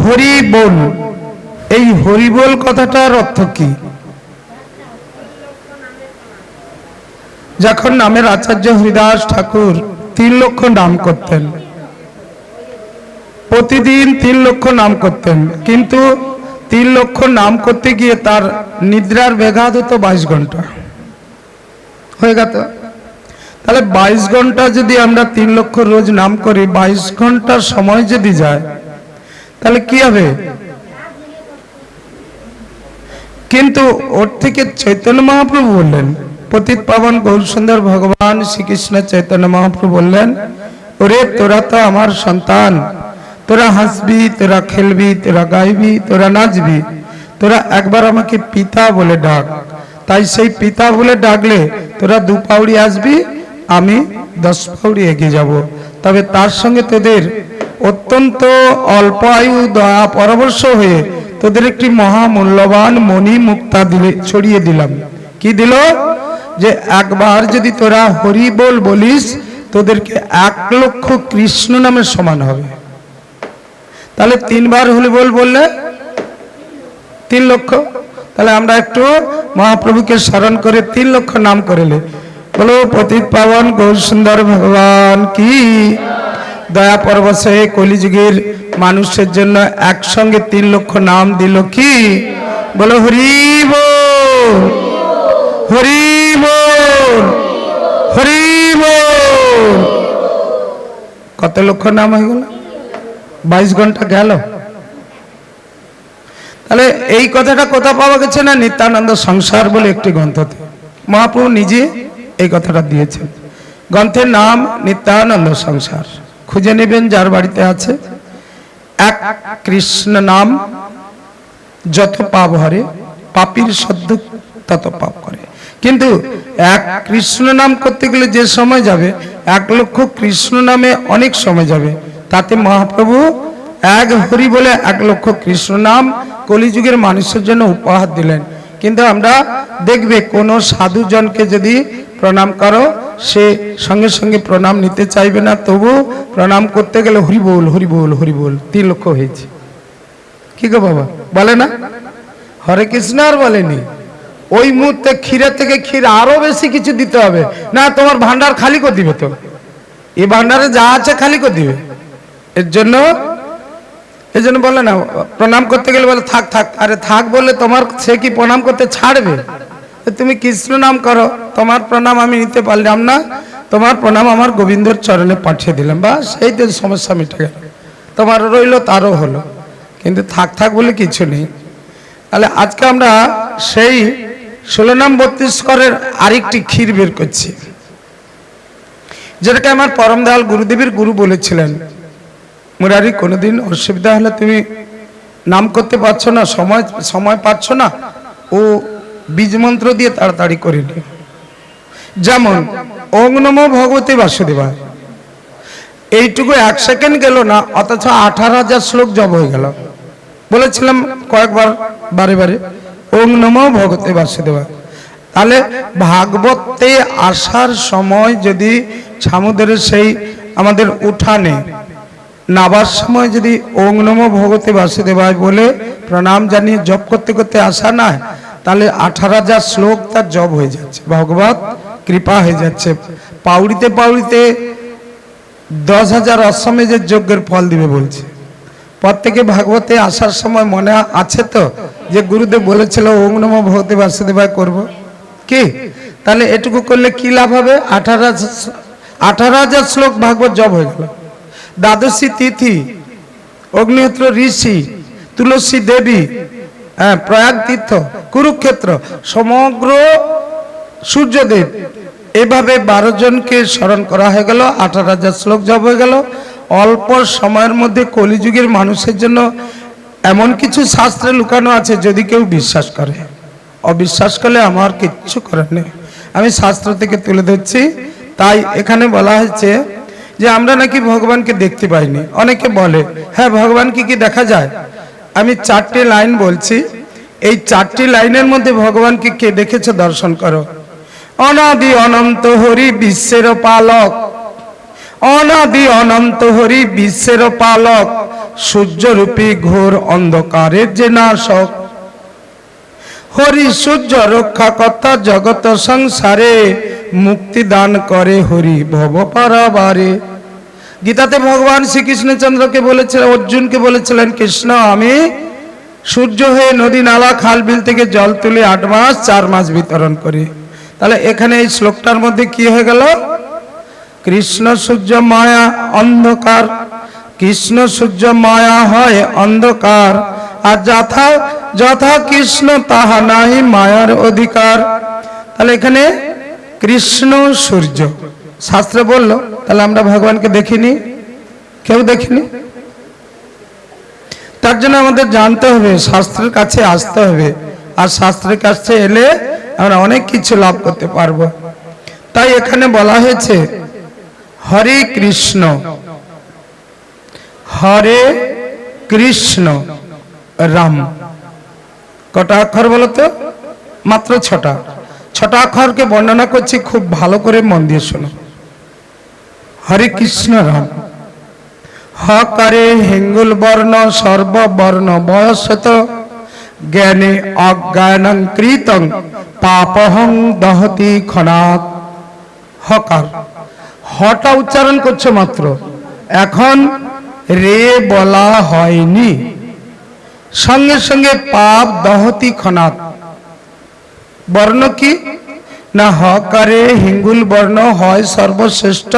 হরি বল, এই হরি বল কথাটার অর্থ কি? যখন নামের আচার্য হরিদাস ঠাকুর 3 লক্ষ নাম করতেন, প্রতিদিন 3 লক্ষ নাম করতেন, কিন্তু 3 লক্ষ নাম করতে গিয়ে তার নিদ্রার ব্যাঘাত হতো 22 ঘন্টা হয়ে গেত। তাহলে 22 ঘন্টা যদি আমরা 3 লক্ষ রোজ নাম করি, 22 ঘন্টার সময় যদি যায় তাহলে কি হবে? কিন্তু ওর থেকে চৈতন্য মহাপ্রভু বললেন, পতিত পাবন গৌরসুন্দর ভগবান শ্রীকৃষ্ণ চৈতন্য মহাপ্রভু বললেন, ওরে তোরা তো আমার সন্তান, তোরা হাসবি, তোরা খেলবি, তোরা গাইবি, তোরা নাচবি, তোরা একবার আমাকে পিতা বলে ডাক। তাই সেই পিতা বলে ডাকলে তোরা 2 পাউড়ি আসবি, আমি 10 পাউড়ি এগিয়ে যাব। তবে তার সঙ্গে তোদের অত্যন্ত অল্প আয়ু দয়া পরবশ হয়ে তোদের একটি মহামূল্যবান মণি মুক্তা দিলে ছড়িয়ে দিলাম। কি দিল? যে একবার যদি তোরা হরি বল বলিস, তোদেরকে 1 লক্ষ কৃষ্ণ নামের সমান হবে। তাহলে 3 বার হরি বল বললে 3 লক্ষ। তাহলে আমরা একটু মহাপ্রভুকে স্মরণ করে 3 লক্ষ নাম করেলে বলো, পতিত পাবন গৌরসুন্দর ভগবান কি। দয়া পরবশে কলিযুগের মানুষের জন্য একসঙ্গে 3 লক্ষ নাম দিল কি? বলো হরি বল, হরি বল, হরি বল। কত লক্ষ নাম হয়ে গেল? 22 ঘন্টা গেল। তাহলে এই কথাটা কোথাও পাওয়া গেছে না? নিত্যানন্দ সংসার বলে একটি গ্রন্থতে মহাপ্রভু নিজে এই কথাটা দিয়েছেন। গ্রন্থের নাম নিত্যানন্দ সংসার। খুঁজে নেবেন যার বাড়িতে আছে। 1 কৃষ্ণ নাম যত পাপ হরে, পাপীর সদ্য তত পাপ করে। কিন্তু 1 কৃষ্ণ নাম করতে গেলে যে সময় যাবে, 1 লক্ষ কৃষ্ণ নামে অনেক সময় যাবে। তাতে মহাপ্রভু 1 হরি বলে 1 লক্ষ কৃষ্ণ নাম কলিযুগের মানুষের জন্য উপহার দিলেন। কিন্তু আমরা দেখবে কোন সাধুজনকে যদি প্রণাম করো, সে সঙ্গে সঙ্গে প্রণাম নিতে চাইবে না, তবু প্রণাম করতে গেলে হরি বল, হরি বল, হরি বল 3 লক্ষ হয়েছে। কি গো বাবা, বলে না? হরে কৃষ্ণ আর বলেনি। ওই মুহূর্তে ক্ষীরের থেকে ক্ষীর আরো বেশি কিছু দিতে হবে না, তোমার ভান্ডার খালি করে দিবে। তো এই ভান্ডারে যা আছে খালি করে দিবে। এর জন্য বলে না, প্রণাম করতে গেলে বলে থাক থাক। আরে থাক বললে তোমার সে কি প্রণাম করতে ছাড়বে? তুমি কৃষ্ণ নাম করো, তোমার প্রণাম আমি নিতে পারলাম না, তোমার প্রণাম আমার গোবিন্দর চরণে পাঠিয়ে দিলাম, বা সেই তো সমস্যা মিটে গেল। তোমার রইলো, তারও হলো। কিন্তু থাক থাক বলে কিছু নেই। তাহলে আজকে আমরা সেই 16 নাম 32 করের আরেকটি ক্ষীর বের করছি, যেটাকে আমার পরম দয়াল গুরুদেবের গুরু বলেছিলেন, মুরারি কোনোদিন অসুবিধা হলে তুমি নাম করতে পারছো না, সময় পাচ্ছ না, ও বীজ মন্ত্র দিয়ে তাড়াতাড়ি করে নিও। যেমন ওং নমো ভগবতে বাসুদেবায়, এইটুকু 1 সেকেন্ড গেল না, অথচ 18,000 শ্লোক জপ হয়ে গেল। বলেছিলাম কয়েকবার বারে বারে ওং নমো ভগবতে বাসুদেবায়। তাহলে ভাগবতে আসার সময় যদি সমুদ্রের সেই আমাদের উঠানে নাবার সময় যদি ওং নমো ভগবতে বাসুদেবায় বলে প্রণাম জানিয়ে জপ করতে করতে আসা না, তাহলে 18,000 শ্লোক তার জপ হয়ে যাচ্ছে, ভগবত কৃপা হয়ে যাচ্ছে। পাউড়িতে পাউড়িতে 10,000 অশ্বমেধের যজ্ঞের ফল দিবে বলছে। প্রত্যেকে ভাগবতে আসার সময় মনে আছে তো যে গুরুদেব বলেছিল ওং নমো ভগবতে বাসুদেবায় করব কি? তাহলে এটুকু করলে কি লাভ হবে? 18,000 শ্লোক ভাগবত জপ হয়ে গেল। দ্বাদশী তিথি, অগ্নিহোত্র ঋষি, তুলসী দেবী, প্রয়াগ তীর্থ, কুরুক্ষেত্র, সমগ্র সূর্যদেব, এভাবে 12 জনকে স্মরণ করা হয়ে গেল, 18,000 শ্লোক জপ হয়ে গেল। অল্প সময়ের মধ্যে কলিযুগের মানুষের জন্য এমন কিছু শাস্ত্রে লুকানো আছে, যদি কেউ বিশ্বাস করে। অবিশ্বাস করলে আমার কিচ্ছু করার নেই, আমি শাস্ত্র থেকে তুলে ধরছি। তাই এখানে বলা হয়েছে যে আমরা নাকি ভগবানকে দেখতে পাইনি। অনেকে বলে হ্যাঁ ভগবানকে কি দেখা যায়? আমি 4টি লাইন বলছি, এই 4টি লাইনের মধ্যে ভগবানকে কে দেখেছো দর্শন করো। অনাদি অনন্ত হরি বিশ্বের পালক, অনাদি অনন্ত হরি বিশ্বের পালক, সূর্যরূপী ঘোর অন্ধকারের যে নাশক। হরি সূর্য রক্ষা কর্তা জগত সংসারে, মুক্তি দান করে হরি ভব পারাবারে। গীতাতে ভগবান শ্রীকৃষ্ণচন্দ্রকে বলেছিলেন, অর্জুনকে বলেছিলেন, কৃষ্ণ আমি সূর্য হয়ে নদী নালা খাল বিল থেকে জল তুলে 8 মাস 4 মাস বিতরণ করি। তাহলে এখানে এই শ্লোকটার মধ্যে কি হয়ে গেল? কৃষ্ণ সূর্য মায়া অন্ধকার, কৃষ্ণ সূর্য মায়া হয় অন্ধকার, আর যথা যথা কৃষ্ণ তাহা নাহি মায়ার অধিকার। তাহলে এখানে কৃষ্ণ সূর্য শাস্ত্রে বলল, তাহলে আমরা ভগবানকে দেখিনি, কেউ দেখিনি। তার জন্য আমাদের জানতে হবে, শাস্ত্রের কাছে আসতে হবে, আর শাস্ত্রের কাছে এলে আমরা অনেক কিছু লাভ করতে পারবো। তাই এখানে বলা হয়েছে হরে কৃষ্ণ, হরে কৃষ্ণ রাম। কটা অক্ষর বলতো? মাত্র 6টা। 6টা অক্ষরকে বর্ণনা করছি, খুব ভালো করে মন দিয়ে শোনো। হরে কৃষ্ণ রাম। হকারে হিঙ্গুল বর্ণ সর্ববর্ণ বয়সত, জ্ঞানে অজ্ঞানং কৃতং পাপহং দহতি খনাত। হকার, হটা উচ্চারণ করছো মাত্র, এখন রে বলা হয়নি, সঙ্গে সঙ্গে পাপ দহতি খনাত। বর্ণ কি না? হকারে হিঙ্গুল বর্ণ হয় সর্বশ্রেষ্ঠ,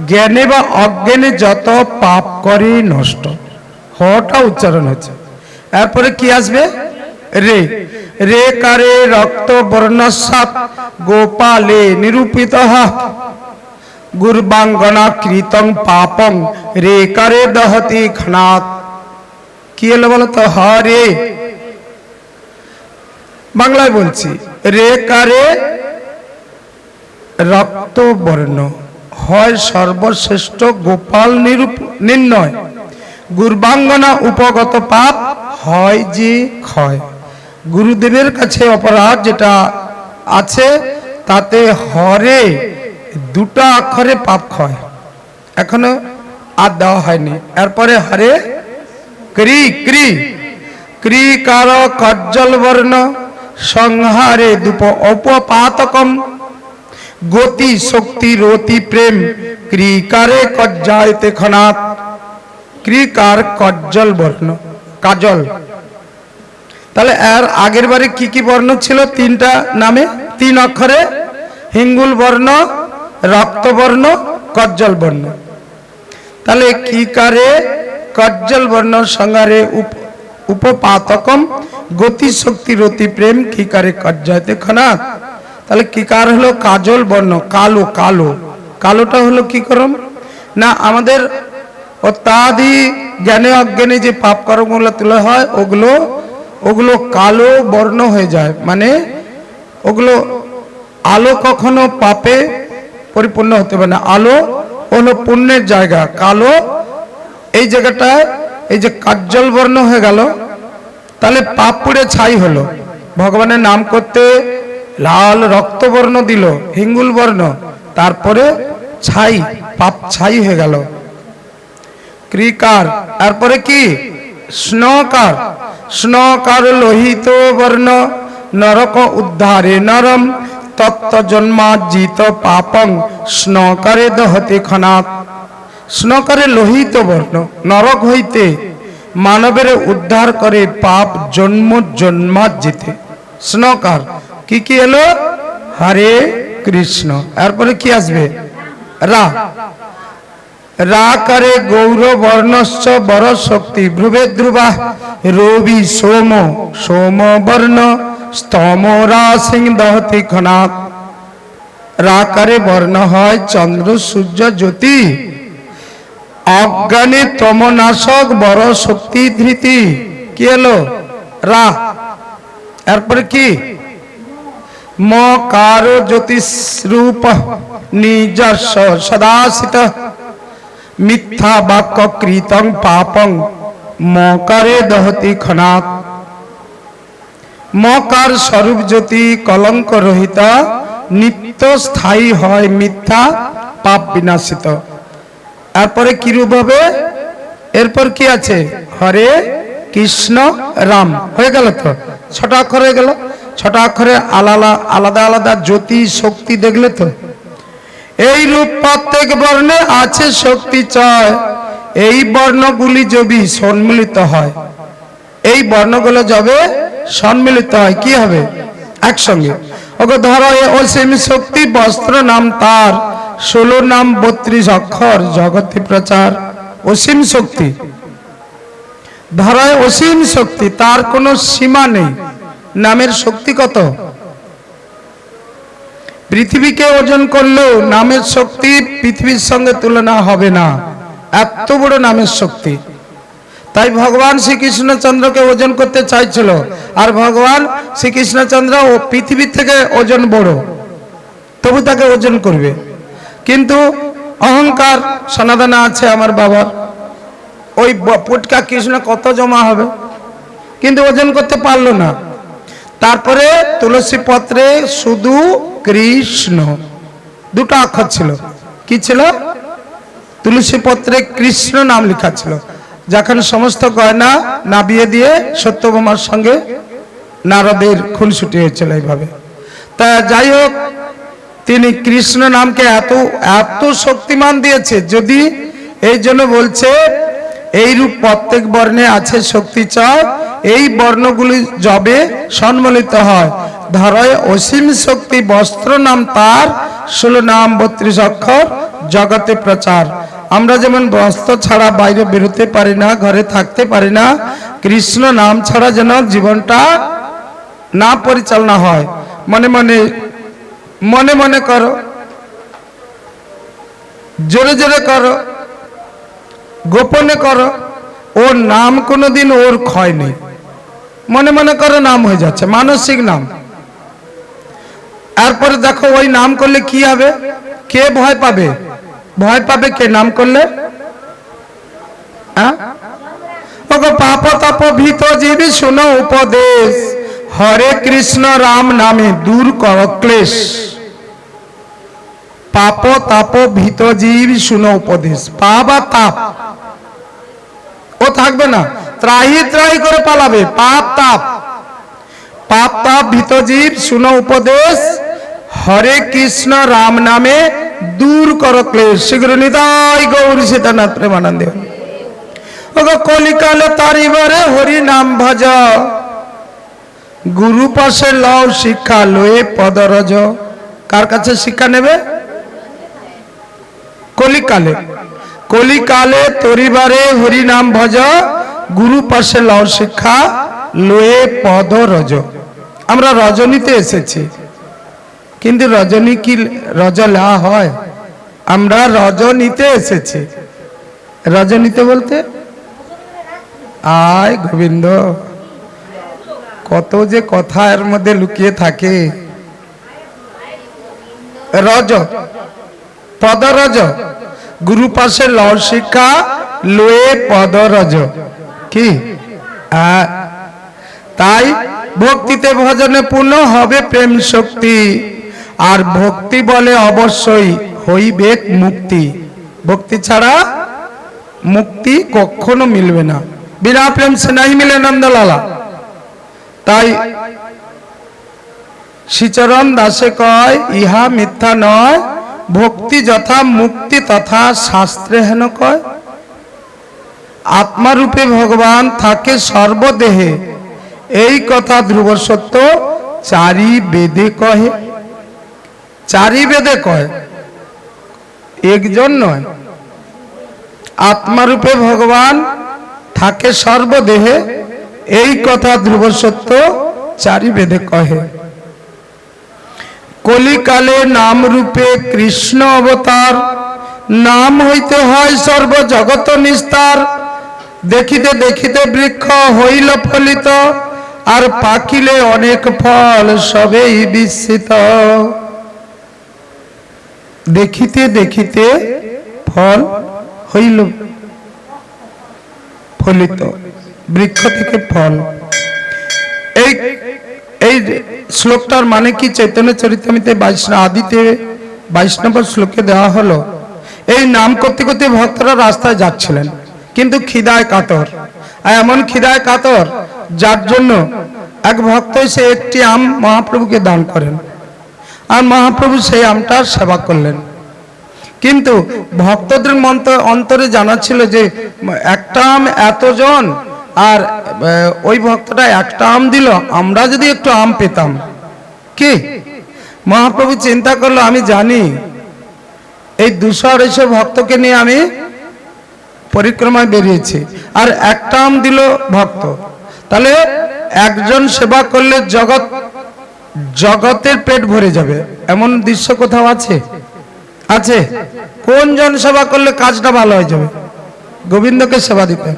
জ্ঞানে বা অজ্ঞানে যত পাপ করে নষ্ট। হটা উচ্চারণ হচ্ছে, এরপরে কি আসবে? রে। রে কারে রক্ত বর্ণসাপ, গোপালে নিরূপিত গুরবাঙ্গনা কৃতং পাপং, রে কারে দহতি খনাত। কি এলো বলো তো? হরে, বাংলায় বলছি, রে কারে রক্ত বর্ণ হয় সর্বশ্রেষ্ঠ, গোপাল নির্ণয়, গুরবাঙ্গনা উপগত পাপ হয় যে ক্ষয়। গুরুদেবের কাছে অপরাধ যেটা আছে তাতে হরে 2টা অক্ষরে পাপ ক্ষয়, এখনো আর দেওয়া হয়নি। এরপরে হরে ক্রি, ক্রি ক্রি কার কজ্জল বর্ণ সংহারে দুপ অপপাতকম, গতি শক্তি রতি প্রেম, ক্রিকারে কজ্জায়তে খনাত। ক্রিকার কজ্জল বর্ণ, কাজল। তাহলে এর আগের বারে কি কি বর্ণ ছিল? 3টা নামে, 3 অক্ষরে, হিঙ্গুল বর্ণ, রক্তবর্ণ, কজ্জল বর্ণ। তাহলে কিকারে কজ্জল বর্ণ সংহারে উপপাতকম, গতি শক্তি রতি প্রেম, কিকারে কজ্জায়তে খনাত। তাহলে কিকার হলো কাজল বর্ণ, কালো। কালো, কালোটা হলো কি করম না? আমাদের অত্যাধি জ্ঞানে অজ্ঞানে যে পাপ কর্মগুলো তুলে হয়, ওগুলো কালো বর্ণ হয়ে যায়, মানে ওগুলো আলো কখনো পাপে পরিপূর্ণ হতে পারে না। আলো হলো পুণ্যের জায়গা, কালো এই জায়গাটায় এই যে কাজ্জল বর্ণ হয়ে গেল, তাহলে পাপ পুড়ে ছাই হলো। ভগবানের নাম করতে লাল রক্তবর্ণ দিল, হিঙ্গুল বর্ণ, তারপরে ছাই, পাপ ছাই হয়ে গেল। ক্রিকার, তারপরে কি? স্নকার। স্নকার লোহিত বর্ণ নরক উদ্ধারে নরম, তত্ত্ব জন্মার্জিত পাপং, স্নকারে দহতে খনাত। স্নকারে লোহিত বর্ণ, নরক হইতে মানবের উদ্ধার করে পাপ জন্ম জন্মার্জিতে। স্নকার কি কি এলো? হরে কৃষ্ণ। এরপরে কি আসবে? রা। রা করে গৌর বর্ণশ্চ বর শক্তি, ভ্রুবে ধ্রুবা রবি সোম, সোম বর্ণ স্তম রাসিং দহতি খনাত। রা করে বর্ণ হয় চন্দ্র সূর্য জ্যোতি, অজ্ঞানে তমনাশক বর শক্তি ধৃতি। কি এলো? রা। এরপরে কি? ম কারো জ্যোতিষ রূপ নিজস্ব সদাসিত, মিথ্যা বাক্য কৃতং পাপং, মকারে দহতি খনাত। মকার স্বরূপ জ্যোতি কলঙ্ক রহিত, নিত্য স্থায়ী হয় মিথ্যা পাপ বিনাশিত। এরপরে কিরূপ হবে? এরপর কি আছে? হরে কৃষ্ণ রাম। হয়ে গেল তো, 6টা অক্ষর হয়ে গেল। 6টা অক্ষরে আলাদা আলাদা জ্যোতি শক্তি, দেখলে তো? এই রূপ প্রত্যেক বর্ণে আছে শক্তি চয়, এই বর্ণগুলি যদি সম্মিলিত হয়, এই বর্ণগুলো যবে সম্মিলিত হয় কি হবে? একসঙ্গে। ওকে ধরো অসীম শক্তি বস্ত্র নাম তার, 16 নাম 32 অক্ষর জগতে প্রচার। অসীম শক্তি, ধরো অসীম শক্তি, তার কোনো সীমা নেই। নামের শক্তি কত? পৃথিবীকে ওজন করলেও নামের শক্তি পৃথিবীর সঙ্গে তুলনা হবে না, এত বড় নামের শক্তি। তাই ভগবান শ্রীকৃষ্ণচন্দ্রকে ওজন করতে চাইছিল, আর ভগবান শ্রীকৃষ্ণচন্দ্র ও পৃথিবীর থেকে ওজন বড়, তবু তাকে ওজন করবে। কিন্তু অহংকার সনাতনে আছে আমার বাবার, ওই পুটকা কৃষ্ণ কত জমা হবে, কিন্তু ওজন করতে পারলো না। তারপরে তুলসী পত্রে শুধু কৃষ্ণ, 2টা অক্ষর ছিল। কি ছিল? তুলসী পত্রে কৃষ্ণ নাম লেখা ছিল। যখন সমস্ত গয়না নাবিয়ে দিয়ে সত্যভামার সঙ্গে নারদের খুনসুটি হয়েছিল এইভাবে। তা যাই হোক, তিনি কৃষ্ণ নামকে এত এত শক্তিমান দিয়েছে, যদি এই জন্য বলছে এই রূপ প্রত্যেক বর্ণে আছে শক্তি চয়, এই বর্ণগুলি যবে সম্মিলিত হয়, ধরয় অসীম শক্তি বস্ত্র নাম তার, 16 নাম 32 অক্ষর জগতে প্রচার। আমরা যেমন বস্ত্র ছাড়া বাইরে বেরোতে পারি না, ঘরে থাকতে পারি না, কৃষ্ণ নাম ছাড়া যেন জীবনটা না পরিচালনা হয়। মনে মনে মনে মনে করো, জোরে জোরে করো, গোপনে করো, ওর নাম কোনোদিন ওর ক্ষয় নেই। মনে মনে করো, নাম হয়ে যাচ্ছে, মানসিক নাম। এরপরে দেখো ওই নাম করলে কি হবে? কে ভয় পাবে? ভয় পাবে কে নাম করলে? পাপ তাপ ভীত জীবী শুনো উপদেশ, হরে কৃষ্ণ রাম নামে দূর কর ক্লেশ। পাপ তাপ ভীত জীবী শুনো উপদেশ, পাপ আর তাপ ও থাকবে না, ত্রাহি ত্রাহি করে পালাবে। পাপ তাপ, পাপ তাপ ভীত জীব শুনো উপদেশ, হরে কৃষ্ণ রাম নামে দূর কর ক্লেশ। শীঘ্র নিতাই গৌর সীতানাথ প্রেমানন্দে। কলিকালে তারিবারে হরি নাম ভজ, গুরু পাশে লও শিক্ষা লয়ে পদরজ। কার কাছে শিক্ষা নেবে? কলিকালে। কলিকালে তরিবারে হরি নাম ভজ, গুরু পাশে লও শিক্ষা লয়ে পদরজ। আমরা রজনীতে এসেছি, কিন্তু রজনী কি রজলা হয়? আমরা রজনীতে এসেছি। রজনীতে বলতে আয় গোবিন্দ, কত যে কথা এর মধ্যে লুকিয়ে থাকে। রজ, পদরজ, গুরু পাশে লও শিক্ষা লয়ে পদরজ। কি? তাই ভক্তিতে ভজনে পূর্ণ হবে প্রেম শক্তি, আর ভক্তি বলে অবশ্যই হইবে মুক্তি। ভক্তি ছাড়া মুক্তি কখনো মিলবে না, বিনা প্রেম সে নাই মিলে নন্দলালা। তাই শ্রীচরণ দাসে কয়, ইহা মিথ্যা নয়, ভক্তি যথা মুক্তি তথা শাস্ত্রে হেন কয়। আত্মারূপে ভগবান থাকে সর্বদেহে, এই কথা ধ্রুব সত্য চারি বেদে কহে। চারি বেদে কয়, একজন নয়। আত্মারূপে ভগবান থাকে সর্বদেহে, এই কথা ধ্রুব সত্য চারি বেদে কহে। কলিকালে নাম রূপে কৃষ্ণ অবতার, নাম হইতে হয় সর্ব জগত নিস্তার। দেখিতে দেখিতে বৃক্ষ হইল ফলিত, আর পাকিলে অনেক ফল সবেই বিস্মিত। দেখিতে দেখিতে ফল হইল ফলিত, বৃক্ষ থেকে ফল। এই এই শ্লোকটার মানে কি? চৈতন্য চরিতামৃতে আদিতে 22 নম্বর শ্লোকে দেওয়া হলো। এই নাম করতে করতে ভক্তরা রাস্তায় যাচ্ছিলেন, কিন্তু খিদায় কাতর। আর এমন খিদায় কাতর যার জন্য এক ভক্ত এসে একটি আম মহাপ্রভুকে দান করেন, আর মহাপ্রভু সেই আমটার সেবা করলেন। কিন্তু ভক্তদের অন্তরে জানা ছিল যে একটা আম এতজন, আর ওই ভক্তটা একটা আম দিল, আমরা যদি একটু আম পেতাম। কি মহাপ্রভু চিন্তা করলো, আমি জানি এই 200-250 ভক্তকে নিয়ে আমি পরিক্রমায় বেরিয়েছি, আর একটা আম দিল ভক্ত, তাহলে একজন সেবা করলে জগতের পেট ভরে যাবে। এমন দৃশ্য কোথাও আছে? আছে? কোন জন সেবা করলে কাজটা ভালো হয়ে যাবে? গোবিন্দকে সেবা দিতে।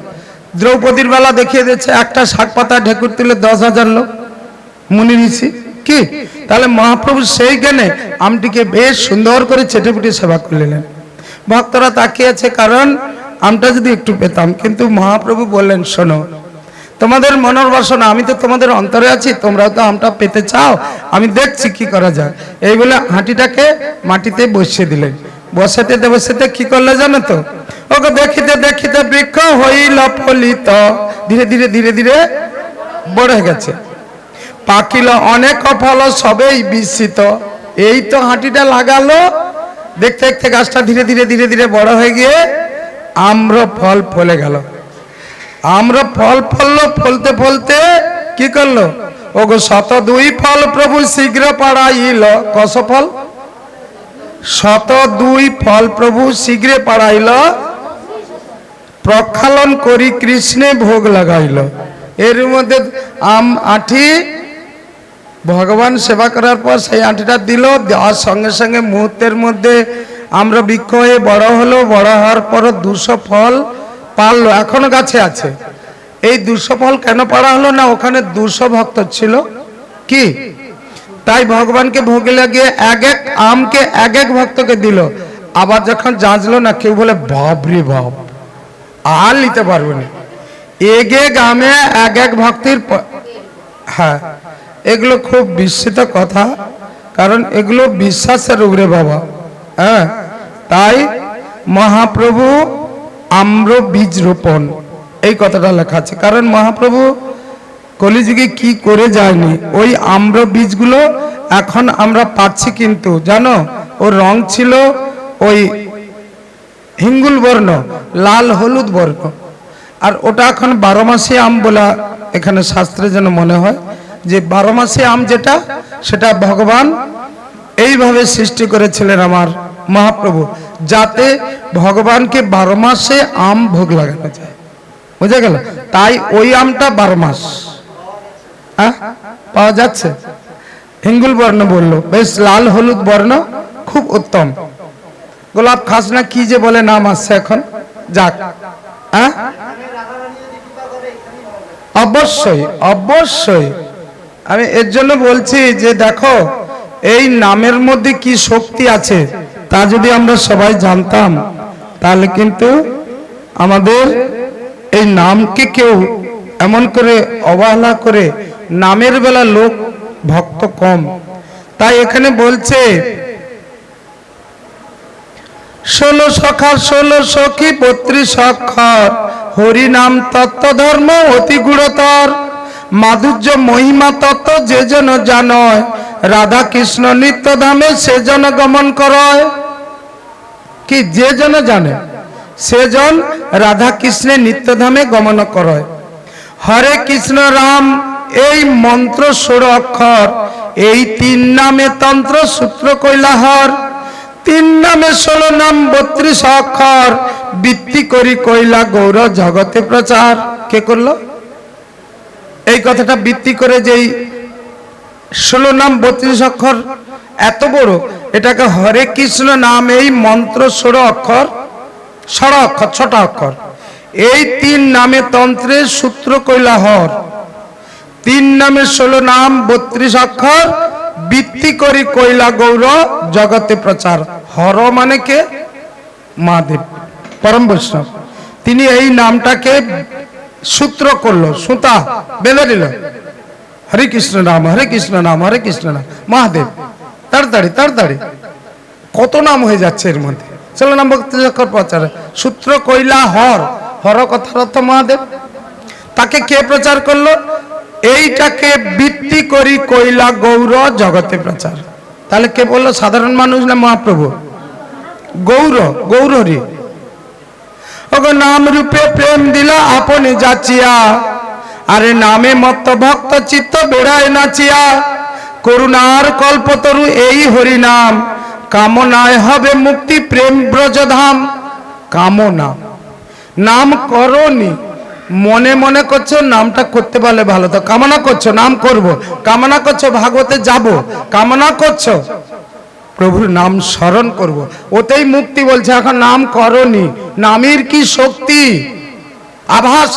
দ্রৌপদীর বেলা দেখিয়ে দিচ্ছে, একটা শাক পাতা ঢেকুর তুলে 10,000 লোক মুনি ঋষি। কি তাহলে মহাপ্রভু সেই জ্ঞানে আমটিকে বেশ সুন্দর করে চেটেপুটে সেবা করলেন। ভক্তরা তাকিয়েছে, কারণ আমটা যদি একটু পেতাম। কিন্তু মহাপ্রভু বললেন, শোনো, তোমাদের মনের বাসনা, আমি তো তোমাদের অন্তরে আছি, তোমরাও তো আমটা পেতে চাও, আমি দেখছি কি করা যায়। এই বলে হাঁটিটাকে মাটিতে বসিয়ে দিলেন। বসাতে কি করলে জানো তো? ওকে দেখিতে দেখিতে বৃক্ষ হইল ফলিত, ধীরে ধীরে ধীরে ধীরে বড় হয়ে গেছে। পাকিল অনেক ফল সবেই বিস্মিত। এই তো হাঁটিটা লাগালো, দেখতে দেখতে গাছটা ধীরে ধীরে ধীরে ধীরে বড় হয়ে গিয়ে আম্র ফল ফলে গেল। আম্র ফল ফললো, ফলতে ফলতে কি করলো? ওগো 102 ফল প্রভু শীঘ্র পাড়াইল। কস ফল? 102 ফল প্রভু শীঘ্র পাড়াইল, প্রক্ষালন করি কৃষ্ণে ভোগ লাগাইল। এর মধ্যে আম আঁঠি ভগবান সেবা করার পর সেই আঁটিটা দিল, দেওয়ার সঙ্গে সঙ্গে মুহূর্তের মধ্যে আমরা বৃক্ষ হয়ে বড় হলো। বড় হওয়ার পর 200 ফল পারলো, এখনো গাছে আছে। এই 200 ফল কেন পাড়া হলো না? ওখানে 200 ভক্ত ছিল। কি তাই ভগবানকে ভোগে লাগিয়ে এক এক আমকে এক এক ভক্তকে দিল। আবার যখন যাঁচলো না, কেউ বলে বাবরে বাপ, আর নিতে পারবে না। এক এক আমে এক এক ভক্তির। হ্যাঁ, এগুলো খুব বিস্মিত কথা, কারণ এগুলো বিশ্বাসের উপরে বাবা। হ্যাঁ, তাই মহাপ্রভু আম্র বীজ রোপণ, এই কথাটা লেখা আছে। কারণ মহাপ্রভু কলিযুগে কি করে যায়নি, ওই আম্র বীজগুলো এখন আমরা পাচ্ছি। কিন্তু জানো, ওর রং ছিল ওই হিঙ্গুল বর্ণ, লাল হলুদ বর্ণ। আর ওটা এখন 12 মাসে আম বলা এখানে শাস্ত্রে যেন মনে হয় যে 12 মাসে আম যেটা, সেটা ভগবান এইভাবে সৃষ্টি করেছিলেন আমার মহাপ্রভু, যাতে ভগবানকে 12 মাসে আম ভোগ লাগানো যায়। বুঝা গেল? তাই ওই আমটা 12 মাস পাওয়া যাচ্ছে। হিঙ্গুল বর্ণ বললো, বেশ লাল হলুদ বর্ণ, খুব উত্তম। গোলাপ খাস না কি যে বলে নাম আসছে এখন, যাক। অবশ্যই অবশ্যই, আমি এর জন্য বলছি যে দেখো, এই নামের মধ্যে কি শক্তি আছে তা যদি আমরা সবাই জানতাম, তাহলে কিন্তু আমাদের এই নামকে কেউ এমন করে অবহেলা করে, নামের বেলা লোক ভক্ত কম। তাই এখানে বলছে 16 সখা 16 সখী 32 অক্ষর, হরি নাম তত্ত্ব ধর্ম অতি গুরুতর, মাধুর্য মহিমা তত্ত্ব যে জন জানয়, রাধা কৃষ্ণ নিত্য ধামে সে জন গমন করয়। কি যে জন জানে, সেজন রাধা কৃষ্ণের নিত্য ধামে গমন করয়। হরে কৃষ্ণ রাম এই মন্ত্র 16 অক্ষর, এই 3 নামে তন্ত্র সূত্র কৈলাহর, 3 নামে 16 নাম 32 অক্ষর, বৃত্তি করি কৈলা গৌর জগতে প্রচার। কে করলো এই কথাটা? বৃত্তি করে যেই 16 নাম 32 অক্ষর এত বড়, এটাকে হরে কৃষ্ণ নাম এই মন্ত্র 16 অক্ষর, 6 অক্ষর, এই 3 নামে তন্ত্রের সূত্র কৈলাহর, 3 নামে 16 নাম 32 অক্ষর, বৃত্তি করি কৈলা গৌর জগতে প্রচার। হর মানে কে? মহাদেব, পরম বৈষ্ণব। তিনি এই নামটাকে সূত্র করলো, সুতা বেঁধে দিল। হরে কৃষ্ণ নাম, হরে কৃষ্ণ নাম, হরে কৃষ্ণ নাম। মহাদেব তাড়াতাড়ি তাড়াতাড়ি কত নাম হয়ে যাচ্ছে এর মধ্যে। 16 নাম 32 অক্ষর প্রচার, সূত্র কৈলা হর। হর কথার অর্থ মহাদেব। তাকে কে প্রচার করলো? এইটাকে ভিত্তি করি কইলা গৌর জগতে প্রচার। তাহলে কে বললো? সাধারণ মানুষ না মহাপ্রভু? গৌর, গৌরী। ওগো নাম রূপে প্রেম দিলা আপনি যাচিয়া, আরে নামে মত্ত ভক্ত চিত্ত বেড়ায় নাচিয়া, করুণার কল্পতরু এই হরি নাম, কামনায় হবে মুক্তি প্রেম ব্রজধাম। কামনা, নাম করনি, মনে মনে করছো নামটা করতে পারলে ভালো, তো কামনা করছো নাম করব, কামনা করছো ভাগবতে যাব, কামনা করছো প্রভুর নাম স্মরণ করব, ওতেই মুক্তি বলছে। এখন নাম করনি, নামের কি শক্তি! আভাস,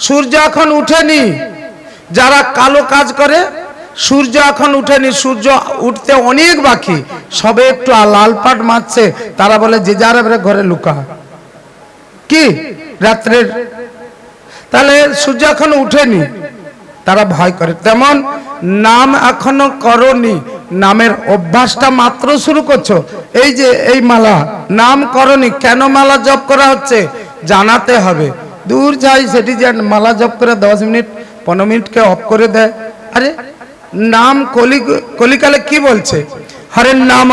সূর্য এখন উঠেনি, যারা কালো কাজ করে, সূর্য এখন উঠেনি, সূর্য উঠতে অনেক বাকি, সবে একটু লাল পাট মারছে, তারা বলে যে যারা ঘরে লুকা কি রাত্রের, তাহলে সূর্য এখনো উঠেনি, তারা ভয় করে। তেমন নাম এখনো করনি, নামের অভ্যাসটা মাত্র শুরু করছো। এই যে এই মালা, নাম করনি, কেন মালা জপ করা হচ্ছে জানাতে হবে। দূর যাই সেটি যে মালা জপ করে 10 মিনিট 15 মিনিটকে অফ করে দেয়। আরে নাম কলিকালে কি বলছে? হরে নাম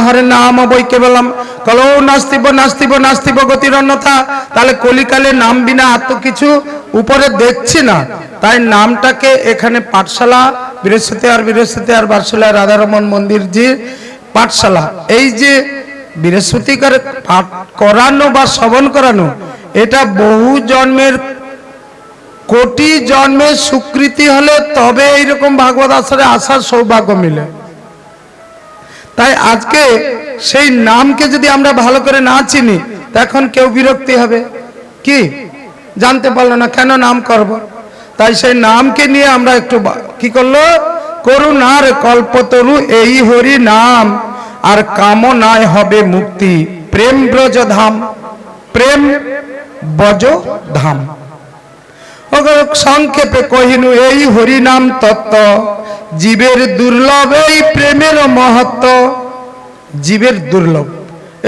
হরে নাম বই কেবলম কলো নাস্তিব নাস্তিব নাস্তিব গতির অন্যথা। তাহলে কলিকালে নাম বিনা আর তো কিছু উপরে দেখছি না, তাই নামটাকে এখানে পাঠশালা, বৃহস্পতিবার বারশোলায় রাধারমন মন্দির যে পাঠশালা, এই যে বৃহস্পতিবার পাঠ করানো বা শ্রবণ করানো, এটা বহু জন্মের, কোটি জন্মের স্বীকৃতি হলে তবে এইরকম ভাগবত আশ্রয়ে আসার সৌভাগ্য মিলে। তাই আজকে সেই নামকে যদি আমরা ভালো করে না চিনি, তখন কেউ বিরক্তি হবে, কি জানতে পারলো না কেন নাম করব। তাই সেই নামকে নিয়ে আমরা একটু কি করলো, করুণার কল্পতরু এই হরি নাম, আর কামনায় হবে মুক্তি প্রেম ব্রজ ধাম, প্রেম ব্রজ ধাম। সংক্ষেপে কহিনু এই হরি নাম তত্ত্ব, জীবের দুর্লভ এই প্রেমের মহত্ব। জীবের দুর্লভ,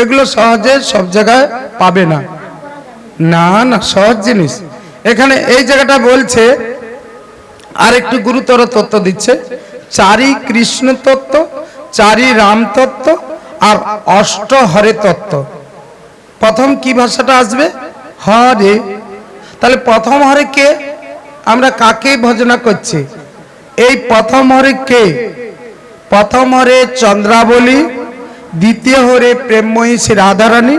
এগুলো সহজে সব জায়গায় পাবে না, না না সহজ জিনিস। এখানে এই জায়গাটা বলছে আর একটু গুরুতর তত্ত্ব দিচ্ছে, 4ই কৃষ্ণ তত্ত্ব, 4ই রাম তত্ত্ব, আর 8 হরে তত্ত্ব। প্রথম কি ভাষাটা আসবে? হরে। তাহলে প্রথম হরে কে? আমরা কাকে ভজনা করছি? এই প্রথম হরে কে? প্রথম হরে চন্দ্রাবলী, দ্বিতীয় হরে প্রেমময়ী শ্রী রাধারানী,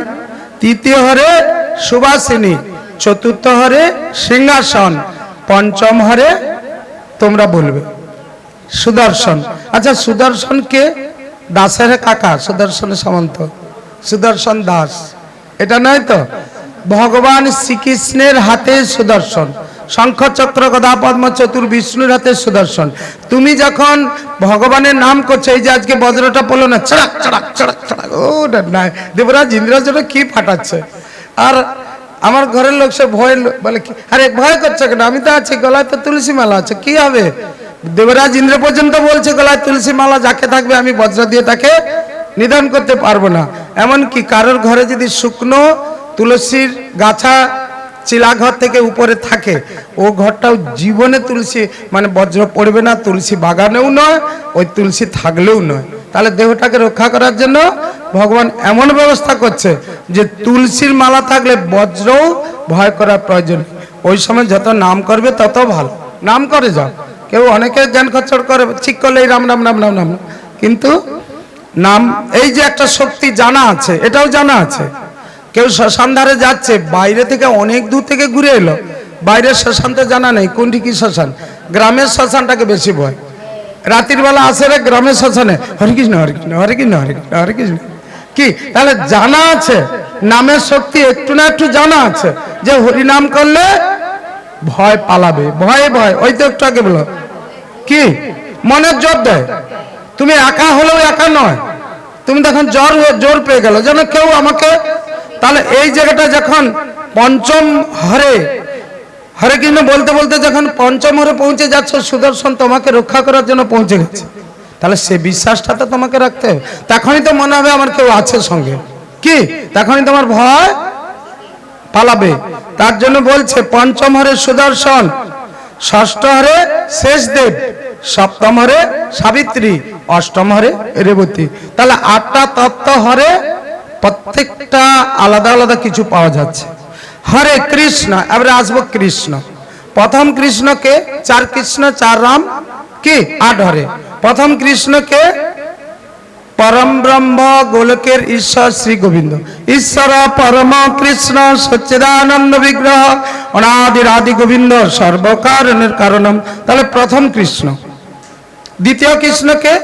তৃতীয় হরে সুবাসিনী, চতুর্থ হরে সিংহাসন, পঞ্চম হরে তোমরা বলবে সুদর্শন। আচ্ছা সুদর্শন কে? দাসের কাকা সুদর্শন সামন্ত, সুদর্শন দাস, এটা নয় তো? ভগবান শ্রীকৃষ্ণের হাতে সুদর্শন, শঙ্খ চক্র গদা পদ্ম চতুর বিষ্ণুর হাতে সুদর্শন। তুমি যখন ভগবানের নাম করছো, এই যে আজকে বজ্রটা পড়লো না, চড়াক চড়াক চড়াক চড়াক, ওটা নাই দেবরাজ ইন্দ্রাজ কি ফাটাচ্ছে। আর আমার ঘরের লোক সে ভয় বলে, আরে ভয় করছে কেন? আমি তো আছি, গলায় তো তুলসী মালা আছে, কি হবে? দেবরাজ ইন্দ্র পর্যন্ত বলছে গলায় তুলসী মালা যাকে থাকবে আমি বজ্র দিয়ে তাকে নিধন করতে পারবো না। এমনকি কারোর ঘরে যদি শুকনো তুলসীর গাছা চিলাঘর থেকে উপরে থাকে, ও ঘরটাও জীবনে তুলসী মানে বজ্র পড়বে না, তুলসী বাগানেও নয়, ওই তুলসী থাকলেও নয়। তাহলে দেহটাকে রক্ষা করার জন্য ভগবান এমন ব্যবস্থা করছে যে তুলসীর মালা থাকলে বজ্রও ভয় করার প্রয়োজন। ওই সময় যত নাম করবে তত ভালো, নাম করে যাও। কেউ অনেকে জ্ঞান খচ্চর করে, ঠিক করলে রাম রাম রাম রাম রাম, কিন্তু নাম এই যে একটা শক্তি জানা আছে, এটাও জানা আছে। কেউ শ্মশান ধারে যাচ্ছে, বাইরে থেকে অনেক দূর থেকে ঘুরে এলো, বাইরের শ্মশান তো জানা নেই কোনটি কি শ্মশান, গ্রামের শ্মশানটাকে বেশি ভয়। রাতের বেলা আসে রে গ্রামের শ্মশানে, হরে কৃষ্ণ হরে কৃষ্ণ হরে কৃষ্ণ হরে কৃষ্ণ হরে কৃষ্ণ, কি তাহলে জানা আছে নামের শক্তি, একটু না একটু জানা আছে যে হরিনাম করলে ভয় পালাবে, ভয়ে ভয়। ওই তো একটু আগে বলো কি মনের জোর দেয়, তুমি একা হলেও একা নয়, তুমি দেখুন জোর পেয়ে গেল যেন কেউ আমাকে। তাহলে এই জায়গাটা যখন পঞ্চম হরে হরে কৃষ্ণ বলতে বলতে যখন পঞ্চম হরে পৌঁছে যাচ্ছ, সুদর্শন তোমাকে রক্ষা করার জন্য পৌঁছে গেছে, তাহলে সে বিশ্বাসটা তো তোমাকে রাখতে হবে। তখনই তো মনে হবে আমার কেউ আছে সঙ্গে, কি তখনই তোমার ভয় পালাবে। তার জন্য বলছে পঞ্চম হরে সুদর্শন, ষষ্ঠ হরে শেষদেব, সপ্তম হরে সাবিত্রী, অষ্টম হরে রেবতী। তাহলে 8টা তত্ত্ব হরে প্রত্যেকটা আলাদা আলাদা কিছু পাওয়া যাচ্ছে। হরে কৃষ্ণ, এবারে আসবো কৃষ্ণ। প্রথম কৃষ্ণকে 4 কৃষ্ণ 4 রাম কি 8 হরে। প্রথম কৃষ্ণকে পরম ব্রহ্ম গোলকের ঈশ্বর শ্রী গোবিন্দ, ঈশ্বর পরম কৃষ্ণ সচ্চিদানন্দ বিগ্রহ অনাদির আদি গোবিন্দ সর্বকারণের কারণম। তাহলে প্রথম কৃষ্ণ। দ্বিতীয় কৃষ্ণকে,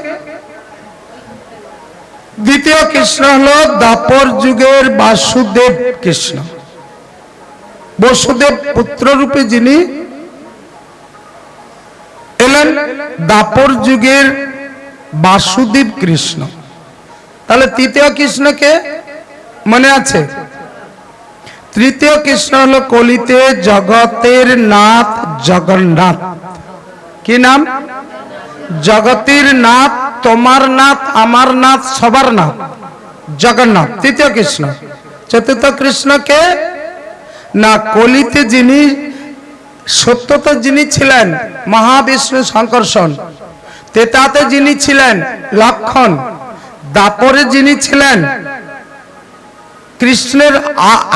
দ্বিতীয় কৃষ্ণ হলো দ্বাপর যুগের বাসুদেব কৃষ্ণ, বসুদেব পুত্র রূপে যিনি এলেন, দ্বাপর যুগের বাসুদেব কৃষ্ণ। তাহলে তৃতীয় কৃষ্ণকে মনে আছে? তৃতীয় কৃষ্ণ হলো কলিতে জগতের নাথ জগন্নাথ। কি নাম? জগতের নাথ, তোমার নাথ, আমার নাথ, সবার নাথ জগন্নাথ, তৃতীয় কৃষ্ণ। চতুর্থ কৃষ্ণকে না কলিতে যিনি সত্যত যিনি ছিলেন মহাবিষ্ণু শঙ্কর্ষণ, তেতাতে যিনি ছিলেন লক্ষণ, দাপরে যিনি ছিলেন কৃষ্ণের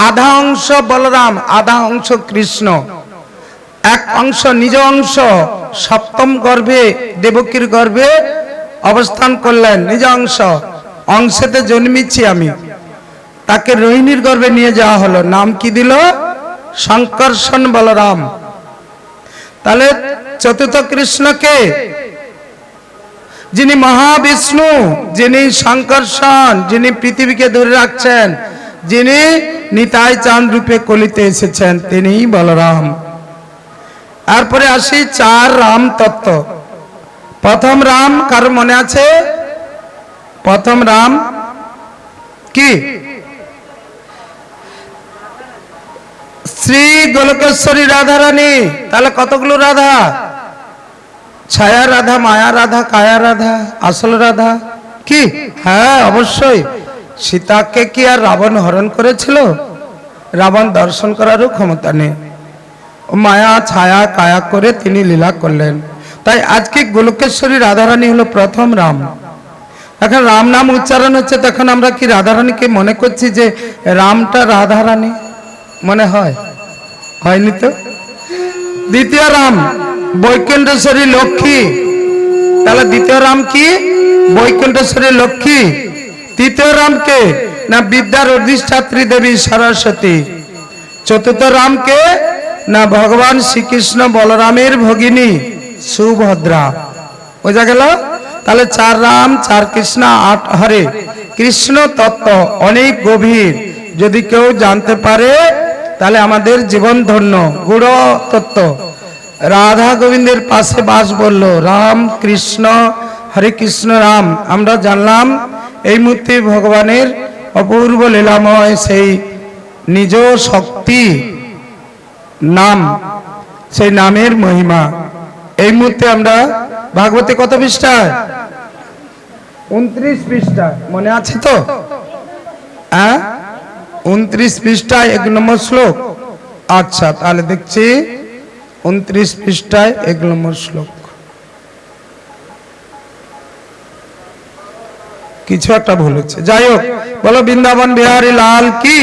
আধা অংশ বলরাম, আধা অংশ কৃষ্ণ, এক অংশ নিজ অংশ সপ্তম গর্ভে দেবকীর গর্ভে অবস্থান করলেন, নিজ অংশ, অংশেতে জন্মিছি আমি, তাকে রোহিণীর গর্ভে নিয়ে যাওয়া হলো, নাম কি দিল? শঙ্কর্ষণ বলরাম। তাহলে চতুর্থ কৃষ্ণকে যিনি মহাবিষ্ণু, যিনি শঙ্কর্ষণ, যিনি পৃথিবীকে ধরে রাখছেন, যিনি নিতাই চাঁদ রূপে কলিতে এসেছেন, তিনিই বলরাম। তারপরে আসি 4 রাম তত্ত্ব। প্রথম রাম কার মনে আছে? প্রথম রাম কি? শ্রী গোলকেশ্বরী রাধা রানী। তাহলে কতগুলো রাধা? ছায়া রাধা, মায়া রাধা, কায়া রাধা, আসল রাধা কি? হ্যাঁ অবশ্যই। সীতাকে কি আর রাবণ হরণ করেছিল? রাবণ দর্শন করারও ক্ষমতা নেই। মায়া ছায়া কায়া করে তিনি লীলা করলেন। তাই আজকে গোলকেশ্বরী রাধারানী হলো প্রথম রাম। এখন রাম নাম উচ্চারণ হচ্ছে, তখন আমরা কি রাধারানীকে মনে করছি যে রামটা রাধারানী মনে হয়? হয়নি তো। দ্বিতীয় রাম বৈকুণ্ঠেশ্বরী লক্ষ্মী। তাহলে দ্বিতীয় রাম কি? বৈকুণ্ঠেশ্বরী লক্ষ্মী। তৃতীয় রামকে না বিদ্যার অধিষ্ঠাত্রী দেবী সরস্বতী। চতুর্থ রামকে না ভগবান শ্রীকৃষ্ণ বলরামের ভগিনী সুভদ্রা। বোঝা গেল? তাহলে 4 রাম 4 কৃষ্ণ 8 হরে। কৃষ্ণ তত্ত্ব অনেক গভীর, যদি কেউ জানতে পারে তাহলে আমাদের জীবন ধন্য। গুড় তত্ত্ব, রাধা গোবিন্দের পাশে বাস বলল, রাম কৃষ্ণ হরে কৃষ্ণ রাম। আমরা জানলাম এই মুহূর্তে ভগবানের অপূর্ব লীলাময় সেই নিজ শক্তি নাম, সেই নামের মহিমা। এই মুহূর্তে আমরা ভাগবতে কত পৃষ্ঠায়? 29 পৃষ্ঠায়। মনে আছে তো? 29 পৃষ্ঠায় 1 নম্বর শ্লোক। আচ্ছা, তাহলে দেখছি 29 পৃষ্ঠায় 1 নম্বর শ্লোক। কিছু একটা ভুল হচ্ছে, যাই হোক। বলো বৃন্দাবন বিহারী লাল কি?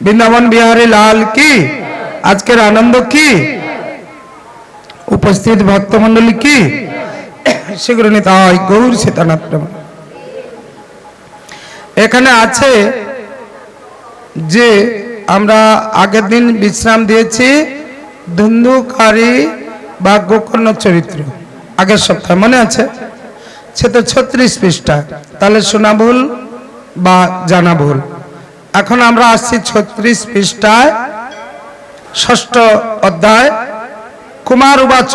বৃন্দাবন বিহারী লাল কি? আজকের আনন্দ কি? উপস্থিত ভক্তমন্ডলী কি? শীঘ্র নিতাই গৌর সীতানাথ প্রেম। এখানে আছে যে আমরা আগের দিন বিশ্রাম দিয়েছি ধুন্ধুকারী বা গোকর্ণ চরিত্র, আগের সপ্তাহে মনে আছে? সে তো 36 পৃষ্ঠা। তাহলে শোনা ভুল বা জানা ভুল। এখন আমরা আসছি 36 পৃষ্ঠায়, 6ষ্ঠ অধ্যায়। কুমার উবাচ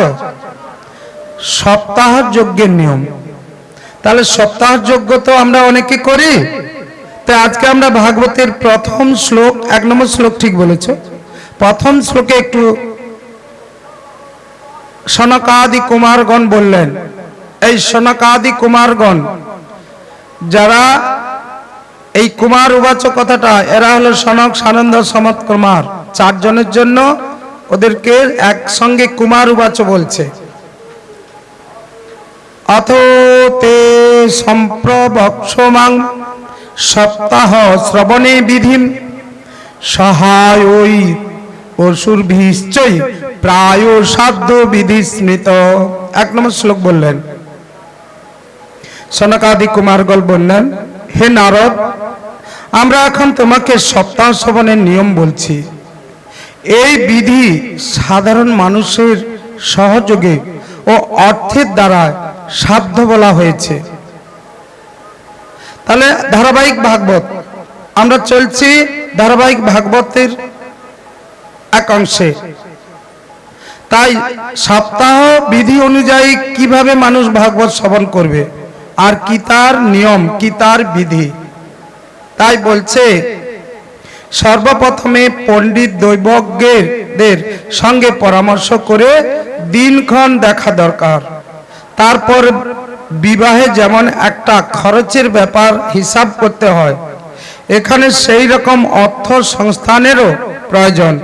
সপ্তাহ যজ্ঞের নিয়ম। তাহলে সপ্তাহ যজ্ঞ তো আমরা অনেকে করি। তাই আজকে আমরা ভাগবতের প্রথম শ্লোক, 1 নম্বর শ্লোক, ঠিক বলেছ, প্রথম শ্লোকে একটু সনকাদি কুমারগণ বললেন। এই সনকাদি কুমারগণ যারা এই কুমার উবাচ কথাটা, এরা হলো সনক সানন্দ সনৎ কুমার, চারজনের জন্য ওদেরকে একসঙ্গে কুমার উবাচ বলছে। অথ তে সম্প্রবক্ষমাং সপ্তাহ শ্রবণে বিধিম সহায়ই অসুরভিশ্চয় প্রায় সাধ্য বিধি স্মৃত। 1 নম্বর শ্লোক বললেন, সনকাদি কুমারগণ বললেন, হে নারদ, আমরা এখন তোমাকে সপ্তাহ শ্রবণের নিয়ম বলছি। এই বিধি সাধারণ মানুষের সহযোগে ও অর্থের দ্বারা সাধ্য বলা হয়েছে। তাহলে ধারাবাহিক ভাগবত আমরা চলছি, ধারাবাহিক ভাগবতের এক অংশে। তাই সপ্তাহ বিধি অনুযায়ী কিভাবে মানুষ ভাগবত শ্রবণ করবে, আর কি তার নিয়ম, কি তার বিধি, তাই বলছে সর্বপ্রথমে পণ্ডিত দৈবজ্ঞদের সঙ্গে পরামর্শ করে দিনক্ষণ দেখা দরকার। তারপর বিবাহে যেমন একটা খরচের ব্যাপার হিসাব করতে হয়, এখানে সেই রকম অর্থ সংস্থানেরও প্রয়োজন।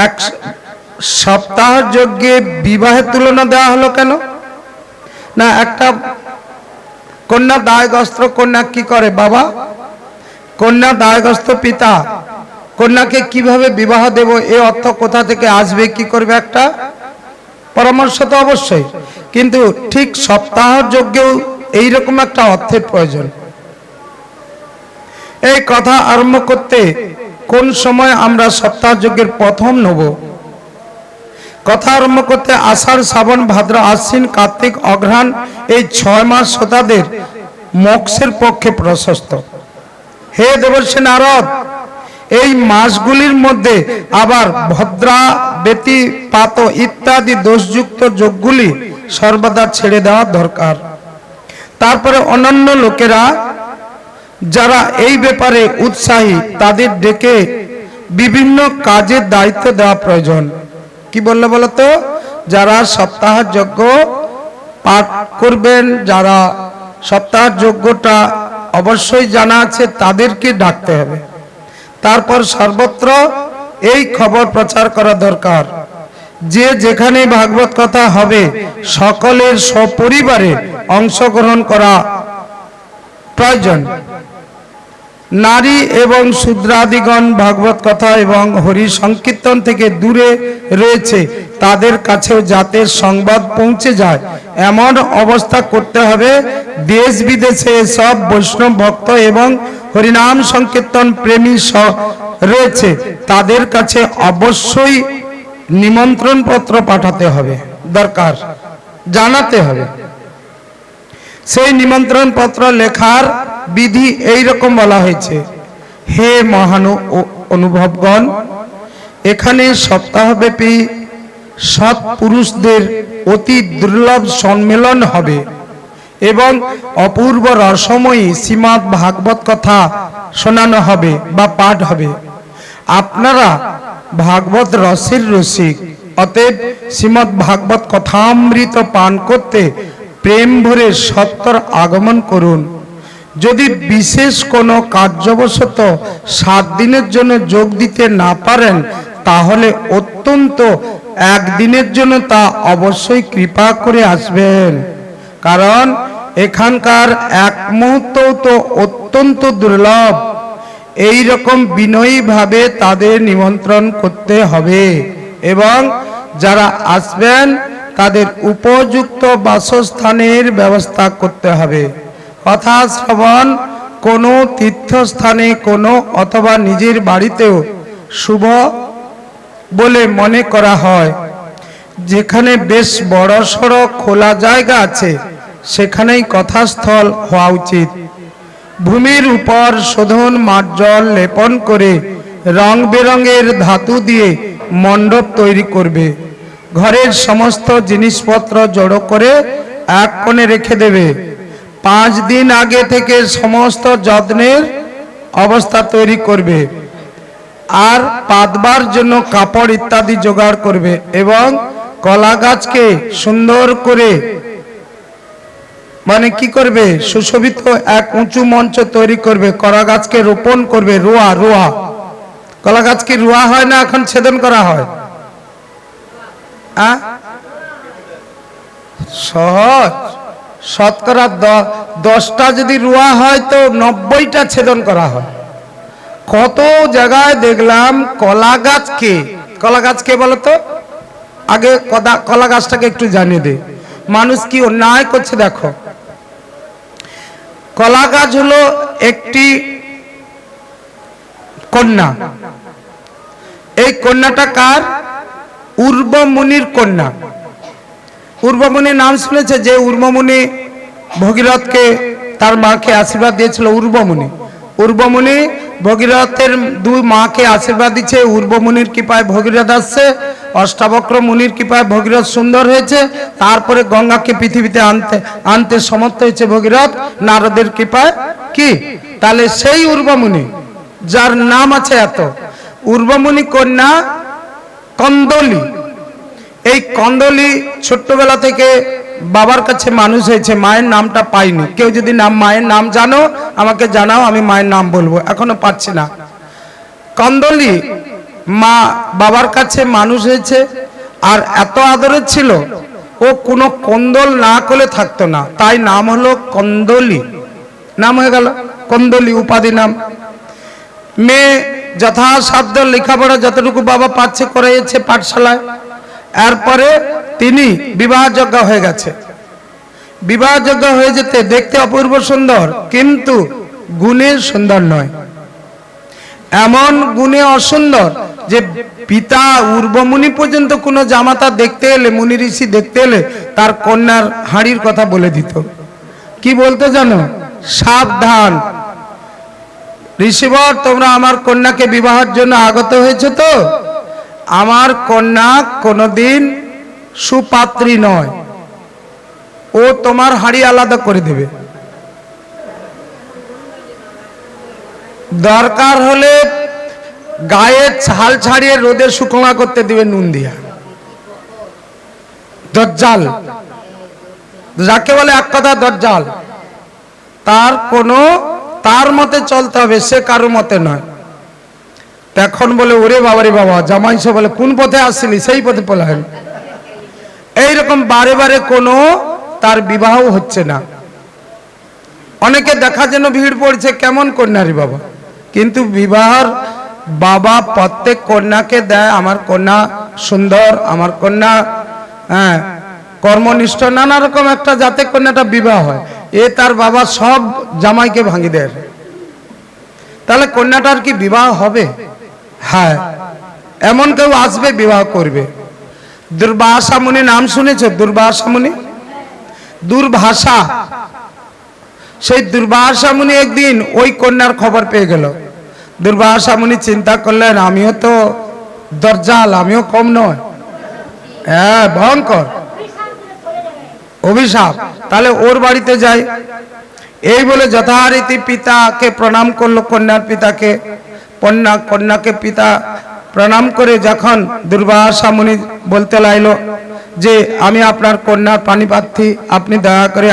এক সপ্তাহ যজ্ঞে বিবাহের তুলনা দেওয়া হলো কেন না? একটা কন্যা দায়গ্রস্ত কন্যা কি করে বাবা? কন্যা দায়গ্রস্ত পিতা কন্যাকে কিভাবে বিবাহ দেব, এই অর্থ কোথা থেকে আসবে, কি করবে, একটা পরামর্শ তো অবশ্যই। কিন্তু ঠিক সপ্তাহ যজ্ঞেও এইরকম একটা অর্থের প্রয়োজন। এই কথা আরম্ভ করতে কোন সময় আমরা সপ্তাহ যজ্ঞের প্রথম নেব? কথা আরম্ভ করতে আষাঢ় শ্রাবণ ভাদ্র আশ্বিন কার্তিক অঘ্রাণ এই 6 মাস শ্রোতাদের মোক্ষের পক্ষে প্রশস্ত। হে দেবর্ষি নারদ, এই মাসগুলির মধ্যে আবার ভদ্রা ব্যতিপাত ইত্যাদি দোষযুক্ত যোগগুলি সর্বদা ছেড়ে দেওয়া দরকার। তারপরে অন্যান্য লোকেরা যারা এই ব্যাপারে উৎসাহী তাদের ডেকে বিভিন্ন কাজের দায়িত্ব দেওয়া প্রয়োজন। কি বললে বলতো? যারা সপ্তাহ যজ্ঞ পাঠ করবেন, যারা সপ্তাহ যজ্ঞটা অবশ্যই জানা আছে, তাদেরকে ডাকতে হবে। তারপর সর্বত্র এই খবর প্রচার করা দরকার যে যেখানে ভাগবত কথা হবে সকলের সপরিবারে অংশগ্রহণ করা প্রয়োজন। নারী এবং শূদ্রাদিগণ ভাগবত কথা এবং হরি সংকীর্তন থেকে দূরে রয়েছে, তাদের কাছেও যাতে সংবাদ পৌঁছে যায় এমন অবস্থা করতে হবে। দেশ বিদেশে সব বৈষ্ণব ভক্ত এবং হরিনাম সংকীর্তন প্রেমী রয়েছে, তাদের কাছে অবশ্যই নিমন্ত্রণ পত্র পাঠাতে হবে, দরকার, জানাতে হবে। সেই নিমন্ত্রণ পত্র লেখার বিধি এই রকম বলা হয়েছে। হে মহান অনুভবগণ, এখানে সপ্তাহব্যাপী সৎ পুরুষদের অতি দুর্লভ সম্মেলন হবে এবং অপূর্ব রসময়ী শ্রীমদ্ ভাগবত কথা শোনানো হবে বা পাঠ হবে। আপনারা ভাগবত রসের রসিক, অতএব শ্রীমদ্ ভাগবত কথামৃত পান করতে প্রেম ভরে সত্তর আগমন করুন। যদি বিশেষ কোনো কার্যবশত 7 দিনের জন্য যোগ দিতে না পারেন, তাহলে অত্যন্ত 1 দিনের জন্য তা অবশ্যই কৃপা করে আসবেন, কারণ এখানকার এক মুহূর্ত তো অত্যন্ত দুর্লভ। এই রকম বিনয়ী ভাবে তাদের নিমন্ত্রণ করতে হবে এবং যারা আসবেন তাদের উপযুক্ত বাসস্থানের ব্যবস্থা করতে হবে। কথা শ্রবণ কোনো তীর্থস্থানে কোনো অথবা নিজের বাড়িতেও শুভ বলে মনে করা হয়। যেখানে বেশ বড়সড় খোলা জায়গা আছে সেখানেই কথাস্থল হওয়া উচিত। ভূমির উপর শোধন মার্জল লেপন করে রং বেরঙের ধাতু দিয়ে মণ্ডপ তৈরি করবে। ঘরের সমস্ত জিনিসপত্র জড়ো করে এক কোণে রেখে দেবে। 5 দিন আগে থেকে সমস্ত যত্নের অবস্থা তৈরি করবে আর পাতবার জন্য কাপড় ইত্যাদি জোগাড় করবে এবং কলা গাছকে সুন্দর করে মানে কি করবে? সুশোভিত এক উঁচু মঞ্চ তৈরি করবে, কলা গাছকে রোপণ করবে। রোয়া কলা গাছ কি রোয়া হয় না এখন ছেদন করা হয়? সহজ। শতকরা 10টা যদি রোয়া হয় তো 90টা ছেদন করা হয়। কত জায়গায় দেখলাম কলা গাছকে বলতো? আগে কলা গাছটাকে একটু জানিয়ে দে, মানুষ কি অন্যায় করছে দেখো। কলা গাছ হলো একটি কন্যা। এই কন্যাটা কার? উর্বমুনির কন্যা। উর্বমুনির নাম শুনেছে? যে উর্বমুনি ভগীরথকে তার মাকে আশীর্বাদ দিয়েছিল। উর্বমুনি ভগীরথের দুই মাকে আশীর্বাদ দিচ্ছে। উর্বমুনির কৃপায় ভগীরথ আসছে, অষ্টাবক্র মুনির কৃপায় ভগীরথ সুন্দর হয়েছে। তারপরে গঙ্গাকে পৃথিবীতে আনতে সমর্থ হয়েছে ভগীরথ, নারদের কৃপায়। কি তাহলে সেই উর্বমুনি যার নাম আছে এত, উর্বমুনি কন্যা কন্দলি। এই কন্দলি ছোট্টবেলা থেকে বাবার কাছে মানুষ হয়েছে, মায়ের নামটা পাইনি। কেউ যদি মায়ের নাম জানো আমাকে জানাও, আমি মায়ের নাম বলবো, এখনো পাচ্ছি না। কন্দলি মা বাবার কাছে মানুষ হয়েছে, আর এত আদরের ছিল ও কোনো কন্দল না করলে থাকতো না, তাই নাম হলো কন্দলি। নাম হয়ে গেল কন্দলি, উপাধি নাম। মেয়ে যথাসাধ্য লেখাপড়া যতটুকু বাবা পাচ্ছে করাইছে পাঠশালায়। এরপরে তিনি বিবাহযোগ্য হয়ে গেছে। বিবাহযোগ্য হয়ে যেতে দেখতে অপূর্ব সুন্দর, কিন্তু গুণে সুন্দর নয়। এমন গুণে অসুন্দর যে পিতা উর্বমুনি পর্যন্ত কোনো জামাতা দেখতে এলে, মুনি ঋষি দেখতে এলে তার কন্যার হাঁড়ির কথা বলে দিত। কি বলতে জানো? সাবধান ঋষিবর, তোমরা আমার কন্যাকে বিবাহের জন্য আগত হয়েছে তো? আমার কন্যা কোনদিন সুপাত্রী নয়, ও তোমার হাঁড়ি আলাদা করে দেবে। দরকার হলে গায়ে ছাল ছাড়িয়ে রোদে শুকনা করতে দিবে নুন দিয়া। দজ্জাল যাকে বলে এক কথা দজ্জাল, তার মতে চলতে হবে, সে কারো মতে নয়। এখন বলে ওরে বাবারে বাবা, জামাই সে বলে কোন পথে আসছিলি, সেই পথে পলায়ন। এইরকম বারে বারে কোনো তার বিবাহ হচ্ছে না। অনেকে দেখা যেন ভিড় পড়ছে, কেমন কন্যারি বাবা, কিন্তু বিবাহর বাবা প্রত্যেক কন্যাকে দেয়, আমার কন্যা সুন্দর, আমার কন্যা কর্মনিষ্ঠ, নানা রকম একটা যাতে কন্যাটা বিবাহ হয়। এ তার বাবা সব জামাইকে ভাঙি দেয়। তাহলে কন্যাটার কি বিবাহ হবে? হ্যাঁ, এমন কেউ আসবে বিবাহ করবে। দুর্বাসা মুনি নাম শুনেছ? দুর্বাসা মুনি, দুর্ভাষা। সেই দুর্বাসা মুনি একদিন ওই কন্যার খবর পেয়ে গেল। দুর্বাসা মুনি চিন্তা করলেন, আমিও তো দজ্জাল, আমিও কম নয়। হ্যাঁ, ভয়ঙ্কর অভিশাপ, তাহলে ওর বাড়িতে যাই। এই বলে যথারীতি পিতাকে প্রণাম করলো, কন্যার পিতাকে। কন্যাকে পিতা প্রণাম করে যখন দুর্বাসা মুনি বলতে লাগলো যে আমি আপনার কন্যার পাণিপ্রার্থী, আপনি দয়া করে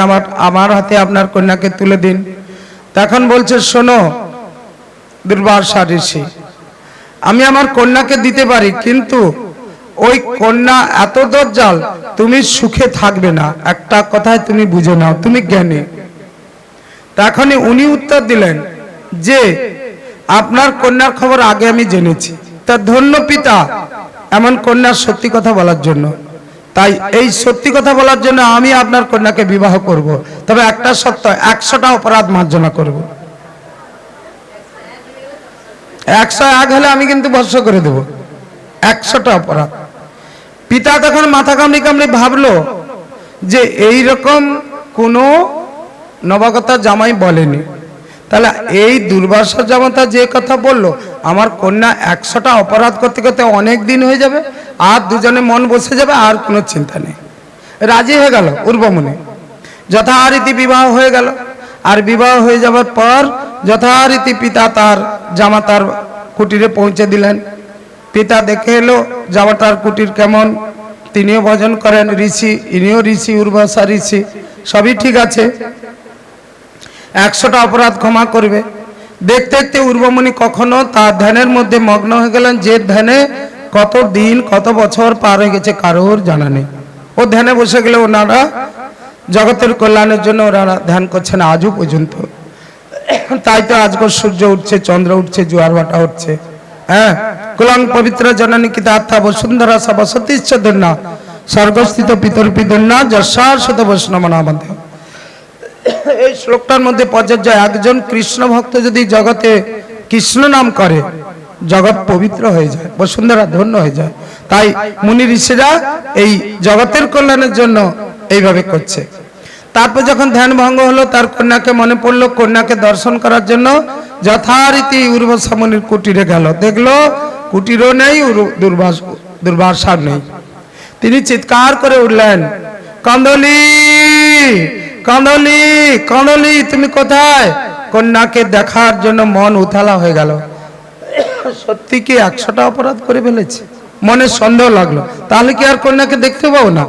আমার হাতে আপনার কন্যাকে তুলে দিন। তখন বলছে, শোনো দুর্বাসা ঋষি, আমি আমার কন্যাকে দিতে পারি, কিন্তু ওই কন্যা এত দজ্জাল, তুমি সুখে থাকবে না। একটা কথায় তুমি বুঝে নাও, তুমি জ্ঞানী। তখনই উনি উত্তর দিলেন যে আপনার কন্যার খবর আগে আমি জেনেছি, তা ধন্য পিতা এমন কন্যার সত্যি কথা বলার জন্য। তাই এই সত্যি কথা বলার জন্য আমি আপনার কন্যাকে বিবাহ করব, তবে একটা সত্য, 100টা অপরাধ মার্জনা করব। 101 হলে আমি কিন্তু ভস্ম করে দেব, 100টা অপরাধ। পিতা তখন মাথা কামড়ি কামড়ি ভাবলো যে এই রকম কোনো নবাগতা জামাই বলেনি। তাহলে এই দুর্বাসা জামাতা যে কথা বললো, আমার কন্যা 100টা অপরাধ করতে করতে অনেক দিন হয়ে যাবে, আর দুজনে মন বসে যাবে, আর কোনো চিন্তা নেই। রাজি হয়ে গেল উর্বমুনি। যথারীতি বিবাহ হয়ে গেল। আর বিবাহ হয়ে যাবার পর যথারীতি পিতা তার জামাতার কুটিরে পৌঁছে দিলেন। পিতা দেখে এলো জামাতার কুটির কেমন, তিনিও ভজন করেন ঋষি, ইনিও ঋষি, উর্বশা ঋষি। সবই ঠিক আছে, 100টা অপরাধ ক্ষমা করবে। দেখতে দেখতে উর্বমুনি কখনো তার ধ্যানের মধ্যে মগ্ন হয়ে গেলেন, যে ধ্যানে কত দিন কত বছর পার হয়ে গেছে কারোর জানা নেই। ও ধ্যানে বসে গেলে ওনারা জগতের কল্যাণের জন্য ওনারা ধ্যান করছেন আজও পর্যন্ত। তাই তো আজকের সূর্য উঠছে, চন্দ্র উঠছে, জোয়ার ভাটা উঠছে। হ্যাঁ, কুলাং পবিত্র জননী কিতার্থা বসুন্ধরা সবসতীশ্চ দুর্না স্বর্গস্থিত পিতর পিতর্না যশার শত বৈষ্ণব নামধ। এই শ্লোকটার মধ্যে প্রযোজ্য, একজন কৃষ্ণ ভক্ত যদি জগতে কৃষ্ণ নাম করে জগৎ পবিত্র হয়ে যায়, বসুন্ধরা ধন্য হয়ে যায়। তাই মুনি ঋষিরা এই জগতের কল্যাণের জন্য এইভাবে করছে। তারপর যখন ধ্যান ভঙ্গ হলো, তার কন্যাকে মনে পড়লো, কন্যাকে দর্শন করার জন্য যথারীতি উর্বশা মুনির কুটিরে গেল। দেখলো কুটিরও নেই, দুর্বাসা নেই। তিনি চিৎকার করে উঠলেন, কন্দলি কন্দলি কন্দলি, তুমি কোথায়? কন্যাকে দেখার জন্য মন উথালা হয়ে গেল। সত্যি কি 100টা অপরাধ করে ফেলেছে? মনে সন্দেহ লাগলো, তাহলে কি আর কন্যাকে দেখতে পাবো না?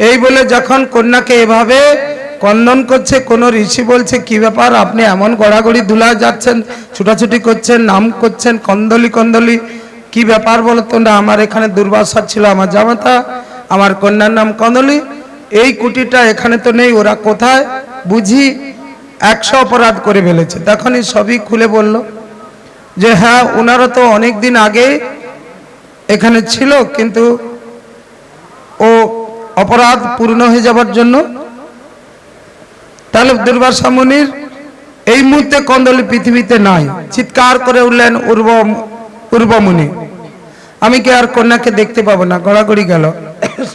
এই বলে যখন কন্যাকে এভাবে কন্দন করছে, কোন ঋষি বলছে, কি ব্যাপার আপনি এমন গড়াগড়ি ধুলা যাচ্ছেন, ছুটাছুটি করছেন, নাম করছেন কন্দলি কন্দলি, কি ব্যাপার বলতো না? আমার এখানে দুর্বাসা ছিল, আমার জামাতা, আমার কন্যার নাম কন্দলি, এই কুটিটা এখানে তো নেই, ওরা কোথায়? বুঝি 100 অপরাধ করে ফেলেছে। তখনই সবই খুলে বলল যে হ্যাঁ, ওনারা তো অনেক দিন আগে এখানে ছিল, কিন্তু ও অপরাধ পূর্ণ হয়ে যাবার জন্য। তাহলে দুর্বাসা মুনির এই মুহূর্তে কন্দলি পৃথিবীতে নাই। চিৎকার করে উঠলেন উর্বমুনি, আমি কি আর কন্যাকে দেখতে পাবো না? গড়াগড়ি গেল।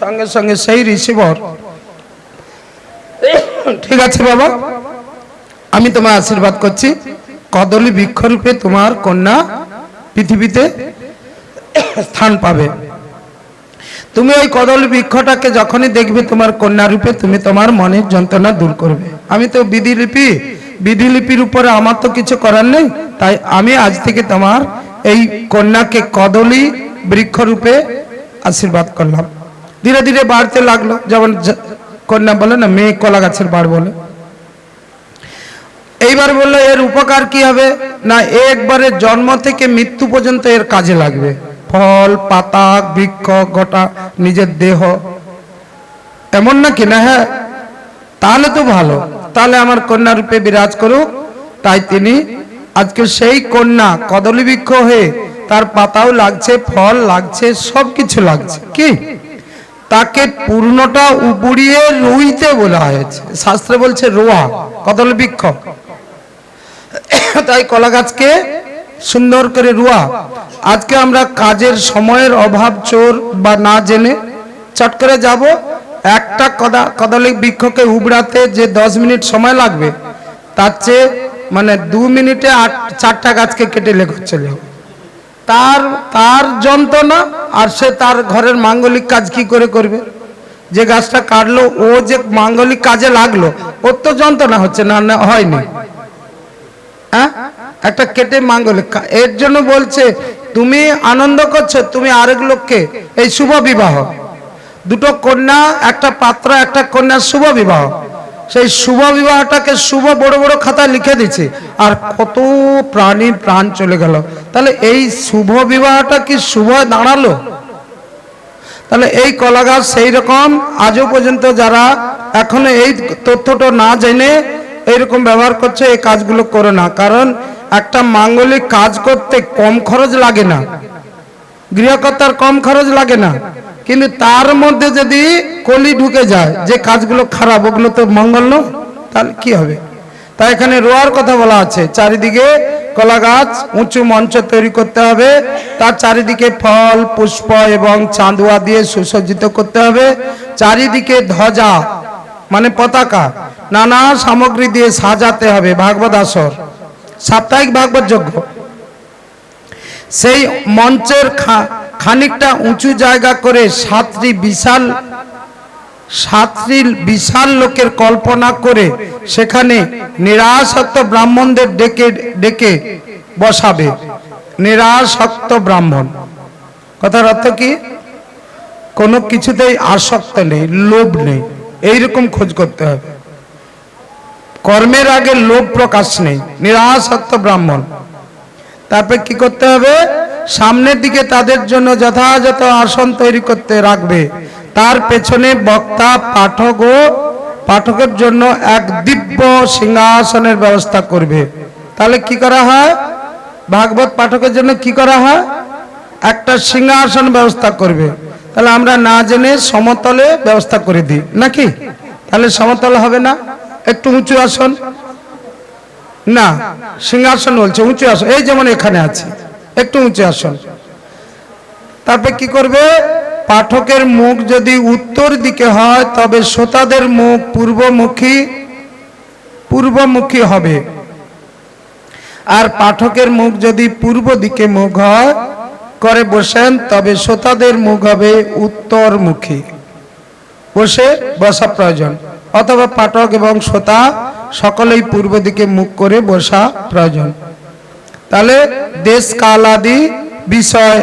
সঙ্গে সঙ্গে সেই ঋষিবর, ঠিক আছে বাবা, আমি তোমার আশীর্বাদ করছি, কদলী বৃক্ষরূপে তোমার কন্যা পৃথিবীতে স্থান পাবে। তুমি ওই কদলী বৃক্ষটাকে যখনই দেখবে তোমার কন্যা রূপে, তুমি তোমার মনের যন্ত্রণা দূর করবে। আমি তো বিধিলিপির উপরে আমার তো কিছু করার নেই, তাই আমি আজ থেকে তোমার এই কন্যাকে কদলী বৃক্ষরূপে আশীর্বাদ করলাম। ধীরে ধীরে বাড়তে লাগলো, যেমন কন্যা বলে না, মেয়ে কলা গাছের বাড় বলে। এইবার বললো এর উপকার কি হবে না, একবারে জন্ম থেকে মৃত্যু পর্যন্ত এর কাজে লাগবে। ফল, পাতা, বৃক্ষ, গোটা নিজের দেহ, এমন নাকি না? হ্যাঁ, তাহলে তো ভালো, তাহলে আমার কন্যা রূপে বিরাজ করুক। তাই তিনি আজকে সেই কন্যা কদলী বৃক্ষ হয়ে, তার পাতাও লাগছে, ফল লাগছে, সবকিছু লাগছে। কি তাকে পূর্ণটা উপড়িয়ে রুইতে বলা হয়েছে, শাস্ত্রে বলছে রোয়া, কদলী বৃক্ষ। তাই কলা গাছকে সুন্দর করে রোয়া। আজকে আমরা কাজের সময়ের অভাব চোর বা না জেনে চট করে যাব, একটা কদলী বৃক্ষকে উবড়াতে যে 10 মিনিট সময় লাগবে, তার চেয়ে মানে 2 মিনিটে 4টা গাছকে কেটে লেখা চলে যাবে। তার যন্ত্রণা, আর সে তার ঘরের মাঙ্গলিক কাজ কি করে করবে? যে গাছটা কাটলো, ও যে মাঙ্গলিক কাজে লাগলো, ওর তো যন্ত্রণা হচ্ছে না, হয়নি। হ্যাঁ, একটা কেটে মাঙ্গলিক, এর জন্য বলছে তুমি আনন্দ করছো, তুমি আরেক লোককে, এই শুভ বিবাহ, দুটো কন্যা, একটা পাত্র, একটা কন্যার শুভ বিবাহ, সেই শুভ বিবাহটাকে শুভ বড় বড় খাতা লিখে দিচ্ছে, আর কত প্রাণী প্রাণ চলে গেল। তাহলে এই শুভ বিবাহটা কি শুভ দাঁড়ালো? তাহলে এই কলা গাছ সেই রকম আজও পর্যন্ত যারা এখনো এই তথ্যটা না জেনে এইরকম ব্যবহার করছে, এই কাজগুলো করো না। কারণ একটা মাঙ্গলিক কাজ করতে কম খরচ লাগে না, গৃহকর্তার কম খরচ লাগে না, কিন্তু তার মধ্যে যদি কলি ঢুকে যায়, যে কাজগুলো খারাপ, ওগুলো তো মঙ্গল নয়, তাহলে কি হবে? তাই এখানে রোয়ার কথা বলা আছে। চারিদিকে কলা গাছ, উঁচু মঞ্চ তৈরি করতে হবে, তার চারিদিকে ফল, পুষ্প এবং চাঁদুয়া দিয়ে সুসজ্জিত করতে হবে। চারিদিকে ধ্বজা মানে পতাকা, নানা সামগ্রী দিয়ে সাজাতে হবে। ভাগবত আসর, সাপ্তাহিক ভাগবত যজ্ঞ, সেই মঞ্চের খানিকটা উঁচু জায়গা করে 7টি বিশাল লোকের কল্পনা করে সেখানে নিরাসক্ত ব্রাহ্মণদের ডেকে বসাবে। নিরাসক্ত ব্রাহ্মণ কথার অর্থ কি? কোনো কিছুতেই আসক্ত নেই, লোভ নেই, এইরকম খোঁজ করতে হবে। কর্মের আগে লোভ প্রকাশ নেই, নিরাসক্ত ব্রাহ্মণ। তারপর কি করতে হবে? সামনের দিকে তাদের জন্য যথাযথ আসন তৈরি করতে রাখবে, তার পেছনে বক্তা পাঠক ও পাঠকের জন্য এক দিব্য সিংহাসনের ব্যবস্থা করবে। তাহলে কি করা হয়? ভাগবত পাঠকের জন্য কি করা হয়? একটা সিংহাসন ব্যবস্থা করবে। তাহলে আমরা না জেনে সমতলে ব্যবস্থা করে দিই নাকি? তাহলে সমতল হবে না, একটু উঁচু আসন না, সিংহাসন বলছে উঁচু আসন, এই যেমন এখানে আছে একটু উঁচু আসন। তারপর কি করবে? পাঠকের মুখ যদি উত্তর দিকে হয় তবে শ্রোতাদের মুখ পূর্বমুখী হবে, আর পাঠকের মুখ যদি পূর্ব দিকে মুখ হয় করে বসেন তবে শ্রোতাদের মুখ হবে উত্তরমুখী। বসা প্রয়োজন, অথবা পাঠক এবং শ্রোতা সকলেই পূর্ব দিকে মুখ করে বসা প্রয়োজন। তাহলে দেশ কাল আদি বিষয়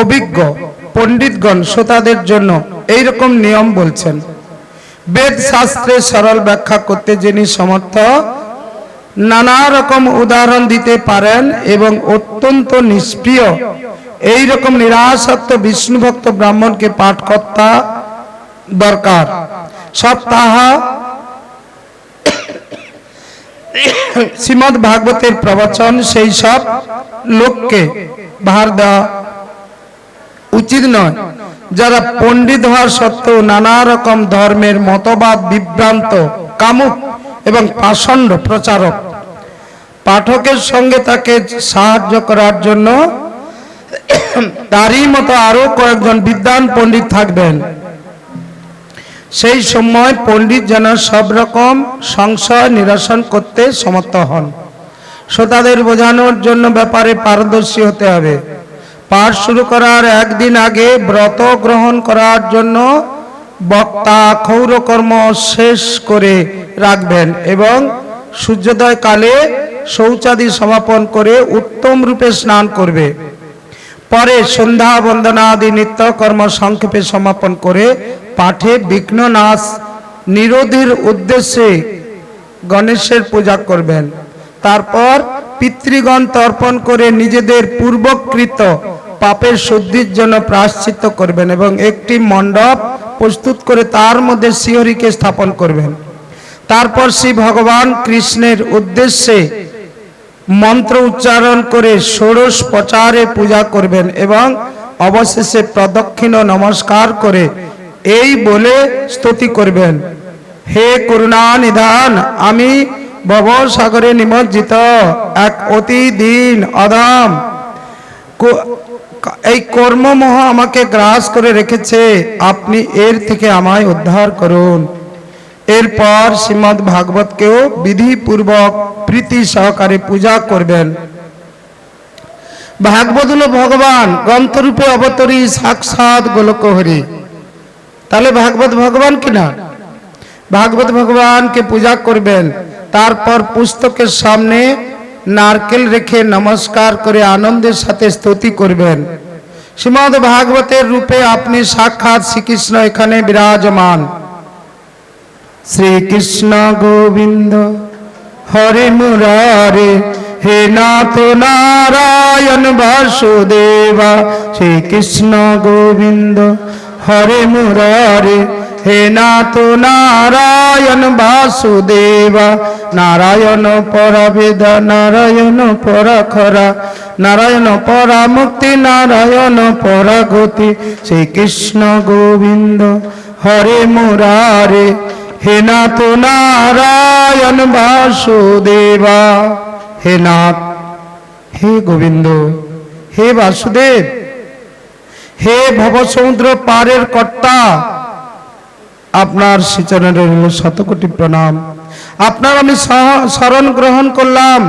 অভিজ্ঞ পণ্ডিতগণ শ্রোতাদের জন্য এইরকম নিয়ম বলছেন। বেদ শাস্ত্রে সরল ব্যাখ্যা করতে যিনি সমর্থ, নানা রকম উদাহরণ দিতে পারেন এবং অত্যন্ত নিষ্প্রিয় এই রকম নিরাসক্ত বিষ্ণু ভক্ত ব্রাহ্মণকে পাঠকর্তা দরকার। সব তাহা শ্রীমদ্ ভাগবতের প্রবচন, সেই সব লোককে ভার দেওয়া উচিত নয় যারা পণ্ডিত হওয়ার সত্ত্বেও নানা রকম ধর্মের মতবাদ বিভ্রান্ত, কামুক এবং পাষণ্ড প্রচারক। পাঠকের সঙ্গে তাকে সাহায্য করার জন্য তারই মতো আরো কয়েকজন বিদ্বান পণ্ডিত থাকবেন। সেই সময় পণ্ডিত যেন সব রকম সংশয় নিরসন করতে সমর্থ হন। শ্রোতাদের বোঝানোর জন্য ব্যাপারে পারদর্শী হতে হবে। পাঠ শুরু করার একদিন আগে ব্রত গ্রহণ করার জন্য বক্তা ক্ষৌরকর্ম শেষ করে রাখবেন এবং সূর্যোদয় কালে শৌচাদি সমাপন করে উত্তম রূপে স্নান করবে। পরে সন্ধ্যা বন্দনা আদি নিত্য কর্ম সংক্ষেপে সমাপন করে পাঠে বিঘ্ন নাশ নিরোধের উদ্দেশ্যে গণেশের পূজা করবেন। তারপর পিতৃগণ তর্পণ করে নিজেদের পূর্বকৃত পাপের শুদ্ধির জন্য প্রায়শ্চিত্ত করবেন এবং একটি মণ্ডপ প্রস্তুত করে তার মধ্যে শ্রীহরিকে স্থাপন করবেন। তারপর শ্রী ভগবান কৃষ্ণের উদ্দেশ্যে মন্ত্র উচ্চারণ করে ষোড়শ প্রচারে পূজা করবেন এবং অবশেষে প্রদক্ষিণ নমস্কার করে এই বলে স্তুতি করবেন, হে করুণা নিধান, আমি ভবসাগরে নিমজ্জিত এক অতি দীন অধম, এই কর্মমোহ আমাকে গ্রাস করে রেখেছে, আপনি এর থেকে আমায় উদ্ধার করুন। এরপর শ্রীমদ্ ভাগবতকেও বিধিপূর্বক প্রীতি সহকারে পূজা করবেন। ভাগবত হল ভগবান গ্রন্থরূপে অবতরী সাক্ষাৎ গোলকহরি। তাহলে ভাগবত ভগবান কিনা? ভাগবত ভগবানকে পূজা করবেন। তারপর পুস্তকের সামনে নারকেল রেখে নমস্কার করে আনন্দের সাথে স্তুতি করবেন। শ্রীমদ্ ভাগবতের রূপে আপনি সাক্ষাৎ শ্রীকৃষ্ণ এখানে বিরাজমান। শ্রীকৃষ্ণ গোবিন্দ হরে মুরারে, হে নাথ নারায়ণ বাসুদেবা। শ্রীকৃষ্ণ গোবিন্দ হরে মুরারে, হে নাথ নারায়ণ বাসুদেবা। নারায়ণ পরা বেদ, নারায়ণ পরা খরা, নারায়ণ পরা মুক্তি, নারায়ণ পরা গতি। শ্রীকৃষ্ণ গোবিন্দ হরে মুরারে, হে নাথ নারায়ণ বাসুদেবা। হে নাথ, হে গোবিন্দ, হে বাসুদেব, হে ভবসমুদ্র পারের কর্তা, আপনার শ্রীচরণের শতকোটি প্রণাম। আপনার আমি শরণ গ্রহণ করলাম,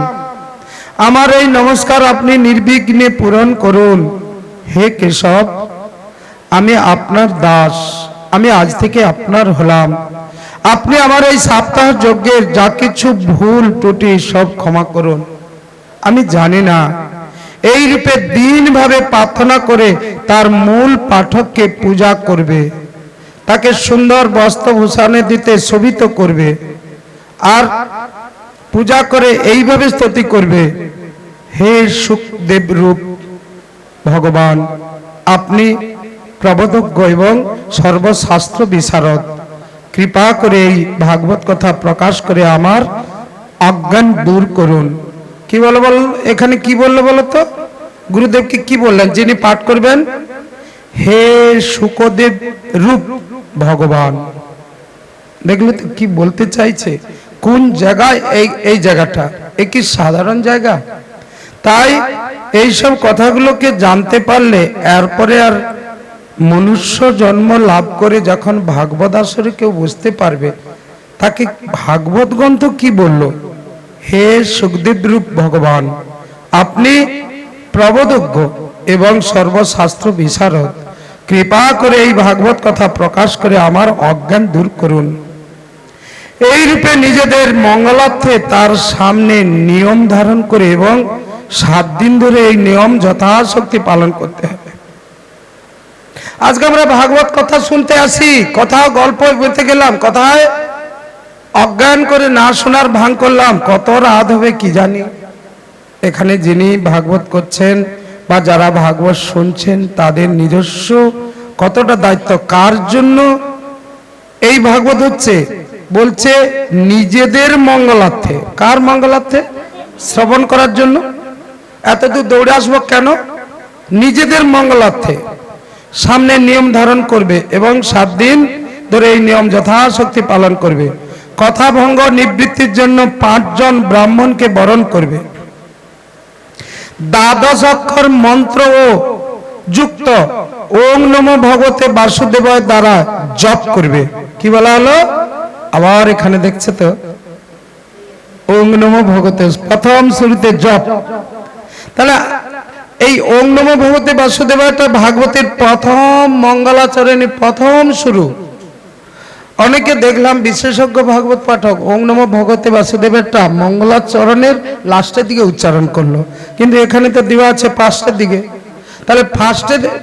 আমার এই নমস্কার আপনি নির্বিঘ্নে পূরণ করুন। হে কেশব, আমি আপনার দাস, আমি আজ থেকে আপনার হলাম। আপনি আমার এই সপ্তাহ যজ্ঞের যা কিছু ভুল ত্রুটি সব ক্ষমা করুন। আমি জানি না। এই রূপে দিনভাবে প্রার্থনা করে তার মূল পাঠককে পূজা করবে, তাকে সুন্দর বস্ত্রভূষণে দিতে শোভিত করবে। আর পূজা করে এইভাবে স্তুতি করবে, হে সুখদেব রূপ ভগবান, আপনি প্রবোধজ্ঞ এবং সর্বশাস্ত্র বিশারদ, কৃপা করে এই ভাগবত কথা প্রকাশ করে আমার অজ্ঞান দূর করুন। কি বলো বল, এখানে কি বললো বলো তো? গুরুদেবকে কি বললেন যিনি পাঠ করবেন? হে সুখদেব রূপ ভগবান। দেখলে তো কি বলতে চাইছে, কোন জায়গায় এই জায়গাটা, এ কি সাধারণ জায়গা? তাই এইসব কথাগুলোকে জানতে পারলে এরপরে আর মনুষ্য জন্ম লাভ করে যখন ভাগবত আসরে কেউ বুঝতে পারবে, তাকে ভাগবত গ্রন্থ কি বলল? হে সুখদেব রূপ ভগবান, আপনি প্রবোধজ্ঞ এবং সর্বশাস্ত্র বিশারদ, কৃপা করে এই ভাগবত কথা প্রকাশ করে আমার অজ্ঞান দূর করুন। এই রূপে নিজেদের মঙ্গলার্থে তার সামনে নিয়ম ধারণ করে এবং 7 দিন ধরে এই নিয়ম যথাশক্তি পালন করতে হবে। আজকে আমরা ভাগবত কথা শুনতে আসি, কোথাও গল্প বলতে গেলাম, কোথায় অজ্ঞান করে না শোনার ভান করলাম, কত রাত হবে কি জানি। এখানে যিনি ভাগবত করছেন বা যারা ভাগবত শুনছেন তাদের নিজস্ব কতটা দায়িত্ব, কার জন্য এই ভাগবত হচ্ছে? বলছে নিজেদের মঙ্গলার্থে। কার মঙ্গলার্থে? শ্রবণ করার জন্য। এত দূর দৌড়ে আসবো কেন? নিজেদের মঙ্গলার্থে সামনে নিয়ম ধারণ করবে এবং 7 দিন ধরে এই নিয়ম যথাশক্তি পালন করবে। কথা ভঙ্গ নিবৃত্তির জন্য 5 জন ব্রাহ্মণকে বরণ করবে। 12 অক্ষর মন্ত্র ও যুক্ত ওম নমো ভগবতে বাসুদেবায় দ্বারা জপ করবে। কি বলা হলো? আবার এখানে দেখছে তো ওম নমো ভগবতে, প্রথম শুরুতে জপ। তাহলে এই ওম নমো ভগবতে বাসুদেবায়টা ভাগবতের প্রথম মঙ্গলাচরণে প্রথম শুরু। অনেকে দেখলাম বিশেষজ্ঞ ভাগবত পাঠক ওম নমো ভগবতে বাসুদেবেরটা মঙ্গলাচরণের লাস্টের দিকে উচ্চারণ করলো, কিন্তু এখানে তো দেওয়া আছে 5টের দিকে। তাহলে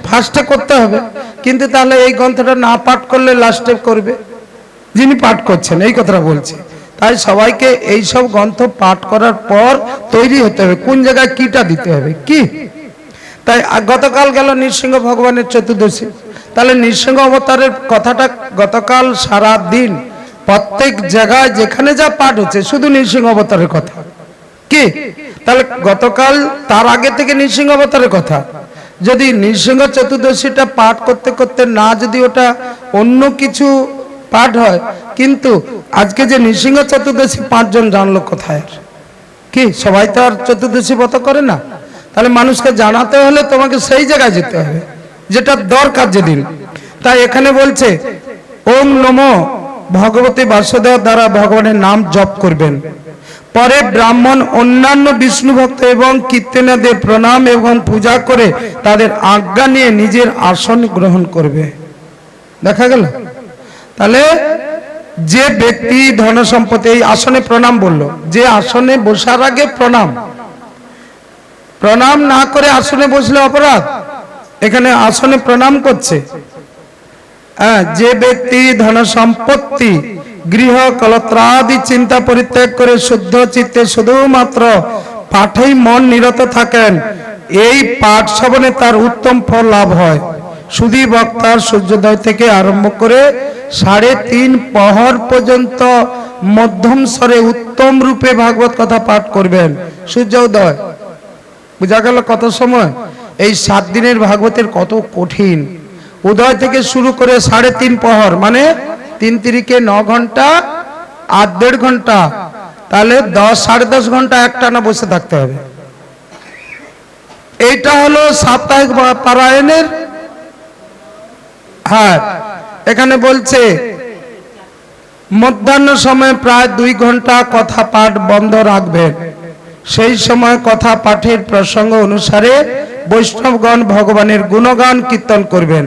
ফার্স্টে করতে হবে, কিন্তু তাহলে এই গ্রন্থটা না পাঠ করলে লাস্টে করবে যিনি পাঠ করছেন, এই কথাটা বলছে। তাই সবাইকে এই সব গ্রন্থ পাঠ করার পর তৈরি হতে হবে কোন জায়গায় কিটা দিতে হবে কি। তাই গতকাল গেল নৃসিংহ ভগবানের চতুর্দশী, তাহলে নৃসিংহ অবতারের কথাটা গতকাল সারা দিন প্রত্যেক জায়গায় যেখানে যা পাঠ হচ্ছে শুধু নৃসিংহ অবতারের কথা কি। তাহলে গতকাল তার আগে থেকে নৃসিংহ অবতারের কথা। যদি নৃসিংহ চতুর্দশীটা পাঠ করতে করতে না যদি ওটা অন্য কিছু পাঠ হয়, কিন্তু আজকে যে নৃসিংহ চতুর্দশী 5 জন জানলো কোথায়? কি সবাই তো আর চতুর্দশী ব্রত করে না। তাহলে মানুষকে জানাতে হলে তোমাকে সেই জায়গায় যেতে হবে যেটা দরকার যেদিন। তাই এখানে বলছে ওম নমো ভগবতে বাসুদেব দ্বারা ভগবানের নাম জপ করবেন। পরে ব্রাহ্মণ অন্যান্য বিষ্ণু ভক্ত এবং কীর্তনীয়দের প্রণাম এবং পূজা করে তাদের আজ্ঞা নিয়ে নিজের আসন গ্রহণ করবে। দেখা গেল? তাহলে যে ব্যক্তি ধন সম্পত্তি, এই আসনে প্রণাম বললো, যে আসনে বসার আগে প্রণাম, প্রণাম না করে আসনে বসলে অপরাধ। এখানে আসনে প্রণাম করছে। যে ব্যক্তি ধন সম্পত্তি গৃহ কলত্রাদি চিন্তা পরিত্যাগ করে শুদ্ধ চিত্তে শুধুমাত্র পাঠেই মন নিরত থাকেন, এই পাঠ শ্রবণে তার উত্তম ফল লাভ হয়। সুধী বক্তার সূর্যোদয় থেকে আরম্ভ করে 3.5 প্রহর পর্যন্ত মধ্যম স্বরে উত্তম রূপে ভাগবত কথা পাঠ করবেন। সূর্যোদয় বুঝা গেল কত সময়? এই 7 দিনের ভাগবতের কত কঠিন। উদয় থেকে শুরু করে 3.5 প্রহর, মানে 3 তিরিকে 9 ঘন্টা আর 1.5 ঘন্টা, তাহলে 10 সাড়ে 10 ঘন্টা একটানা বসে থাকতে হবে। এইটা হলো সাপ্তাহিক পারায়ণের। হ্যাঁ, এখানে বলছে মধ্যাহ্ন সময় প্রায় 2 ঘন্টা কথা পাঠ বন্ধ রাখবেন। সেই সময় কথা পাঠের প্রসঙ্গ অনুসারে বৈষ্ণবগণ ভগবানের গুণগান কীর্তন করবেন।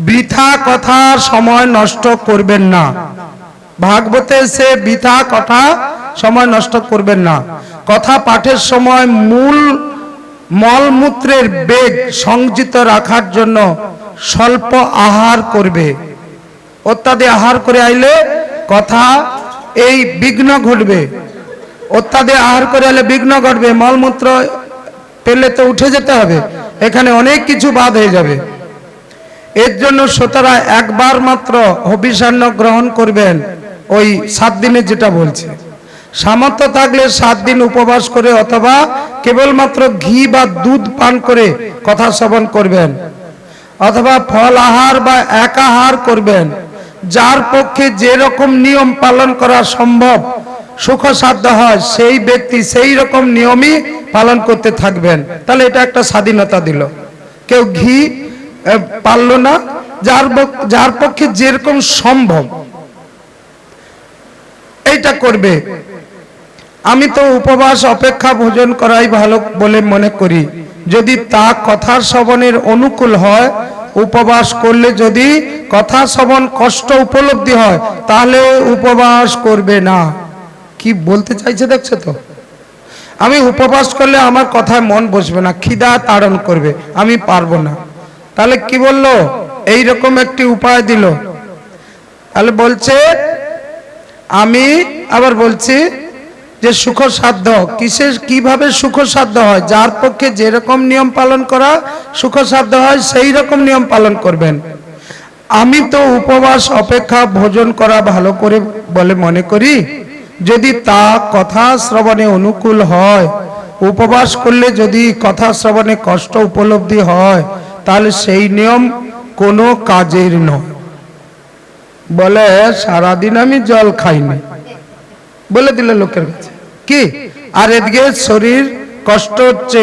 বৃথা কথার সময় নষ্ট করবেন না। ভাগবতে সে বৃথা কথা সময় নষ্ট করবেন না। কথা পাঠের সময় মূল মলমূত্রের বেগ সংযত রাখার জন্য স্বল্প আহার করবে। অত্যাধিক আহার করে আইলে কথা এই বিঘ্ন ঘটবে। অত্যাধিক আহার করে হলে বিঘ্ন ঘটবে, মলমূত্র পেলে তো উঠে যেতে হবে, এখানে অনেক কিছু বাদ হয়ে যাবে। এর জন্য সুতরাং একবার মাত্র হবিষান্ন গ্রহণ করবেন, ওই 7 দিনের যেটা বলছে। সামর্থ্য থাকলে 7 দিন উপবাস করে অথবা কেবলমাত্র ঘি বা দুধ পান করে কথা শ্রবণ করবেন, অথবা ফল আহার বা একাহার করবেন। যার পক্ষে যে রকম নিয়ম পালন করা সম্ভব সুখসাধ্য হয় সেই ব্যক্তি সেই রকম নিয়মই পালন করতে থাকবেন। তাহলে এটা একটা স্বাধীনতা দিল। কেউ ঘি পারলো না, যার পক্ষে যেরকম সম্ভব এইটা করবে। আমি তো উপবাস অপেক্ষা ভোজন করাই ভালো বলে মনে করি। যদি তা কথা শ্রবণের অনুকূল হয়, উপবাস করলে যদি কথা শ্রবণ কষ্ট উপলব্ধি হয় তাহলে উপবাস করবে না। কি বলতে চাইছে দেখছো তো? আমি উপবাস করলে আমার কথায় মন বসবে না, খিদা তাড়ন করবে, আমি পারবো না। তাহলে কি বললো? এই রকম একটি উপায় দিল। তাহলে বলছে, আমি আবার বলছি যে সুখসাধ্য কিভাবে সুখসাধ্য হয়, যার পক্ষে যেরকম নিয়ম পালন করা সুখসাধ্য হয় সেই রকম নিয়ম পালন করবেন। আমি তো উপবাস অপেক্ষা ভোজন করা ভালো করে বলে মনে করি। যদি তা কথা শ্রবণে অনুকূল হয়, উপবাস করলে যদি কথা শ্রবণে কষ্ট উপলব্ধি হয় তাহলে সেই নিয়ম কোনো কাজের নয়। বলে সারাদিন আমি জল খাইনি বলে দিলে লোকের কাছে কি, আর এদিকে শরীর কষ্ট হচ্ছে,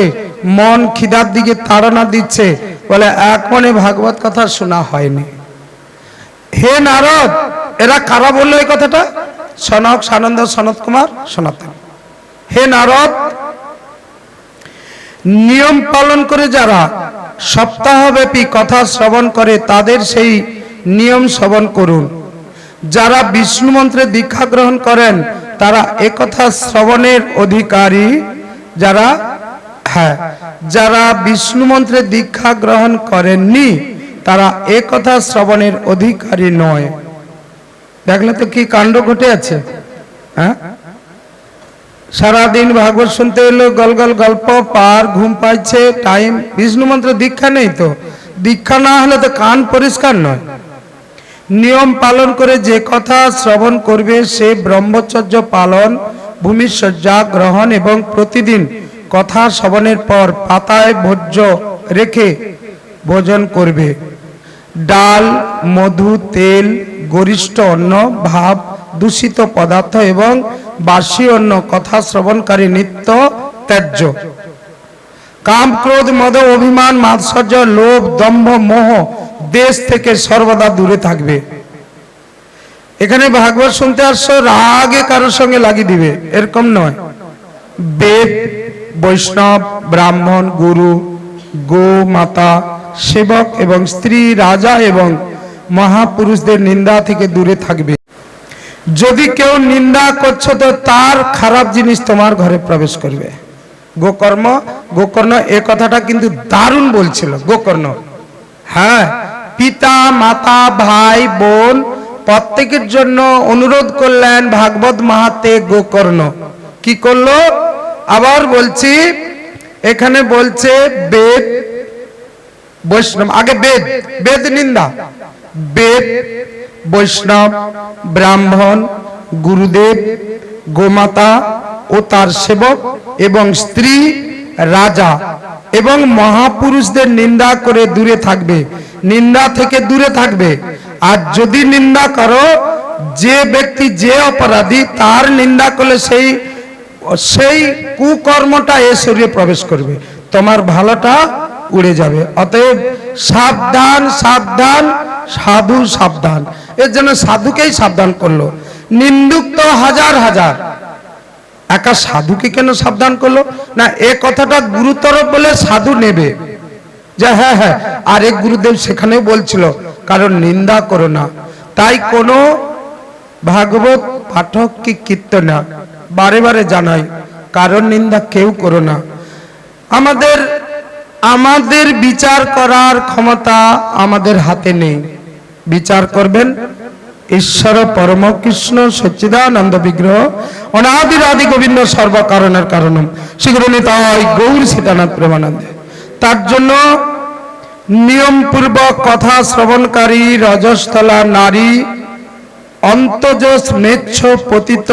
মন খিদার দিকে তাড়না দিচ্ছে, বলে এক মনে ভাগবত কথা শোনা হয়নি। হে নারদ, এরা কারা বললো এই কথাটা? সনক, সানন্দ, সনত কুমার, সনাতন। হে নারদ, নিয়ম পালন করে যারা সপ্তাহব্যাপী কথা শ্রবণ করে তাদের সেই নিয়ম শ্রবণ করুন। যারা বিষ্ণু মন্ত্রে দীক্ষা গ্রহণ করেন তারা একথা শ্রবণের অধিকারী। যারা বিষ্ণু মন্ত্রে দীক্ষা গ্রহণ করেননি তারা একথা শ্রবণের অধিকারী নয়। দেখলে তো কি কাণ্ড ঘটে আছে। হ্যাঁ, সারাদিন ভাগবত শুনতে এলো, গলগল গল্প পার, ঘুম পাচ্ছে, টাইম। বিষ্ণু মন্ত্র দীক্ষা নেই তো, দীক্ষা না হলে তো কান পরিষ্কার নয়। নিয়ম পালন করে যে কথা শ্রবণ করবে সে ব্রহ্মচর্য পালন, ভূমিশয্যা গ্রহণ এবং প্রতিদিন কথা শ্রবণের পর পাতায় ভোজ্য রেখে ভোজন করবে। ডাল, মধু, তেল, গরিষ্ঠ অন্ন, ভাব, দূষিত পদার্থ এবং বাসি অন্ন কথা শ্রবণকারী নিত্য ত্যায্য। কাম, ক্রোধ, মদ, অভিমান, মাৎসর্য, লোভ, দম্ভ, মোহ দেশ থেকে সর্বদা দূরে থাকবে। এখানে ভাগবত শুনতে আসছো, রাগে কারোর সঙ্গে লাগিয়ে দিবে এরকম নয়। বেদ, বৈষ্ণব, ব্রাহ্মণ, গুরু, গো মাতা, সেবক এবং স্ত্রী, রাজা এবং মহাপুরুষদের নিন্দা থেকে দূরে থাকবে। যদি কেউ নিন্দা করছো তো তার খারাপ জিনিস তোমার ঘরে প্রবেশ করবে। গোকর্ণ এ কথাটা কিন্তু দারুণ বলছিল গোকর্ণ। হ্যাঁ, পিতা, মাতা, ভাই, বোন প্রত্যেকের জন্য অনুরোধ করলেন ভাগবত মাহাতে গোকর্ণ। কি করলো? আবার বলছি, এখানে বলছে বেদ, বৈষ্ণব, আগে বেদ নিন্দা, বেদ, বৈষ্ণব, ব্রাহ্মণ, গুরুদেব, গোমাতা ও তার সেবক এবং স্ত্রী, রাজা এবং মহাপুরুষদের নিন্দা করে দূরে থাকবে, নিন্দা থেকে দূরে থাকবে। আর যদি নিন্দা করো, যে ব্যক্তি যে অপরাধী তার নিন্দা করলে সেই কুকর্মটা এ শরীরে প্রবেশ করবে, তোমার ভালোটা উড়ে যাবে। অতএব সাবধান, সাবধান, সাধু সাবধান। এর জন্য সাধুকেই সাবধান করলো। নিন্দুক তো হাজার হাজার, একা সাধুকে কেন সাবধান করলো না? এ কথাটা গুরুতর বলে সাধু নেবে যে হ্যাঁ হ্যাঁ, আর এক গুরুদেব সেখানেও বলছিল কারণ নিন্দা করো না। তাই কোনো ভাগবত পাঠক কি কীর্তনা বারে বারে জানাই, কারণ নিন্দা কেউ করো না। আমাদের বিচার করার ক্ষমতা আমাদের হাতে নেই। বিচার করবেন ঈশ্বর পরম কৃষ্ণ সচ্চিদানন্দ বিগ্রহ অনাদির আদি গোবিন্দ সর্বকারণের কারণম শ্রীগুরু নিতাই গৌর সীতানাথ প্রেমানন্দে। তার জন্য নিয়মপূর্বক কথা শ্রবণকারী রজস্থলা নারী, অন্তর্যশ মেচ্ছ পতিত,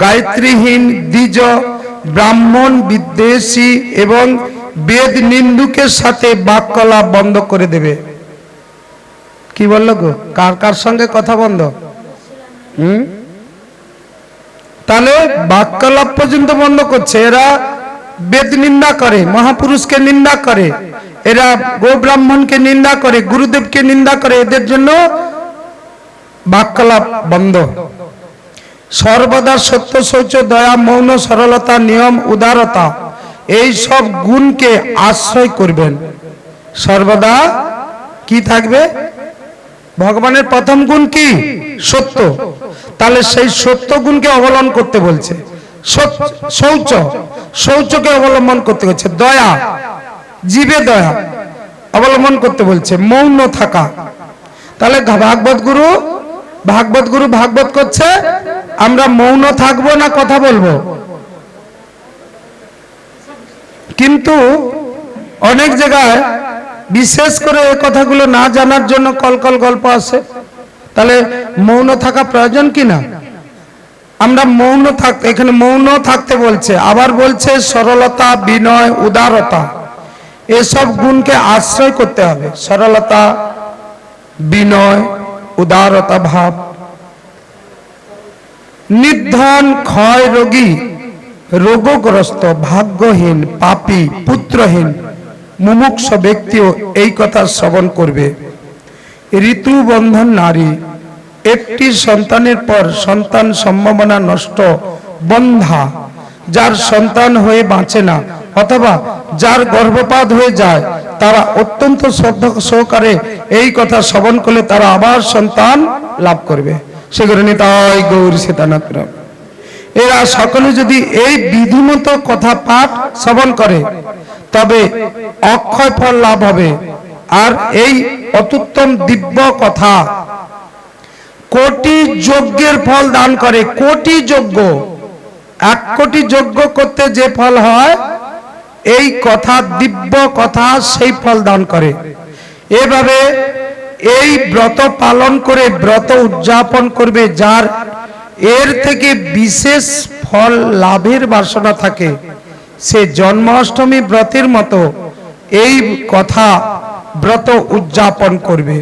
গায়ত্রীহীন, দ্বিজ, ব্রাহ্মণ, বিদ্বেষী এবং বেদ নিন্দুকের সাথে বাক্যলাপ বন্ধ করে দেবে। কি বললো গো? কার কার সঙ্গে কথা বন্ধ? তাহলে বাক্যলাপ পর্যন্ত বন্ধ করছে। এরা বেদ নিন্দা করে, মহাপুরুষকে নিন্দা করে, এরা গো ব্রাহ্মণকে নিন্দা করে, গুরুদেবকে নিন্দা করে, এদের জন্য বাক্যলাপ বন্ধ। সর্বদা সত্য, শৌচ, দয়া, মৌন, সরলতা, নিয়ম, উদারতা এই সব গুণকে আশ্রয় করবেন। সর্বদা কি থাকবে? ভগবানের প্রথম গুণ কি? সত্য। তাহলে সেই সত্য গুণকে অবলম্বন করতে বলছে। শৌচ, শৌচকে অবলম্বন করতে বলছে। দয়া, জীবে দয়া অবলম্বন করতে বলছে। মৌন থাকা। তাহলে ভাগবত গুরু ভাগবত করছে, আমরা মৌন থাকবো না কথা বলবো? কিন্তু অনেক জায়গায় বিশেষ করে এই কথাগুলো না জানার জন্য কলকল গল্প আসে। তাহলে মৌন থাকা প্রয়োজন কি না? আমরা মৌন থাকতে, এখানে মৌন থাকতে বলছে, আবার বলছে সরলতা, বিনয়, উদারতা এসব গুণকে আশ্রয় করতে হবে। সরলতা, বিনয়, উদারতা ভাব। নির্ধন, ক্ষয় রোগী, রোগগ্রস্ত, ভাগ্যহীন, পাপী, পুত্রহীন, মুমুক্ষ ব্যক্তিও এই কথা শ্রবণ করবে। ঋতুবন্ধন নারী, একটি সন্তানের পর সন্তান সম্ভাবনা নষ্ট, বন্ধা, যার সন্তান হয়ে বাঁচে না অথবা যার গর্ভপাত হয়ে যায়, তারা অত্যন্ত শ্রদ্ধা সহকারে এই কথা শ্রবণ করলে তারা আবার সন্তান লাভ করবে। সেগুলো নিতাই গৌর সীতানাথ। এরা সকলে যদি এই বিধিমতো কথা পাঠ শ্রবণ করে তবে অক্ষয় ফল লাভ হবে। আর এই অত্যুত্তম দিব্য কথা কোটি যজ্ঞের ফল দান করে। কোটি যজ্ঞ, 1 কোটি যজ্ঞ করতে যে ফল হয়, এই কথা, দিব্য কথা সেই ফল দান করে। এভাবে এই ব্রত পালন করে ব্রত উদযাপন করবে যার এর থেকে বিশেষ ফল লাভের বাসনা থাকে, সে জন্মাষ্টমী ব্রতের মতো এই কথা ব্রত উদযাপন করবে।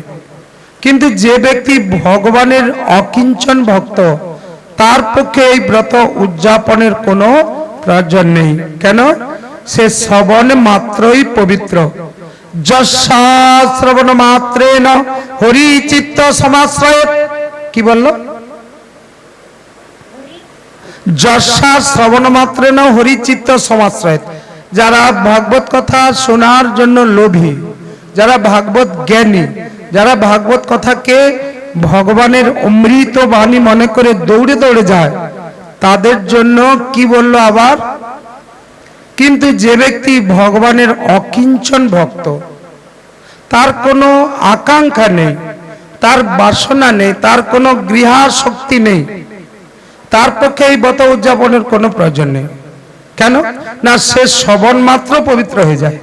কিন্তু যে ব্যক্তি ভগবানের অকিঞ্চন ভক্ত, তার পক্ষে এই ব্রত উদযাপনের কোনো প্রয়োজন নেই। কেন? সে শ্রবণ মাত্রই পবিত্র। যস্যা শ্রবণ মাত্রেণ হরি চিত্ত সমাশ্রয়েৎ। কি বললো? যস্যা শ্রবণ মাত্রেণ হরি চিত্ত সমাশ্রয়েৎ। যারা ভাগবত কথা শোনার জন্য লোভী, যারা ভাগবত জ্ঞানী, যারা ভাগবত কথাকে ভগবানের অমৃত বাণী মনে করে দৌড়ে দৌড়ে যায়, তাদের জন্য কি বললো আবার? কিন্তু যে ব্যক্তি ভগবানের অকিঞ্চন ভক্ত, তার কোনো আকাঙ্ক্ষা নেই, তার বাসনা নেই, তার কোনো গৃহাসক্তি নেই, তার পক্ষে এই ব্রত উদযাপনের কোনো প্রয়োজন নেই। কেন না? সে শ্রবণ মাত্র পবিত্র হয়ে যায়।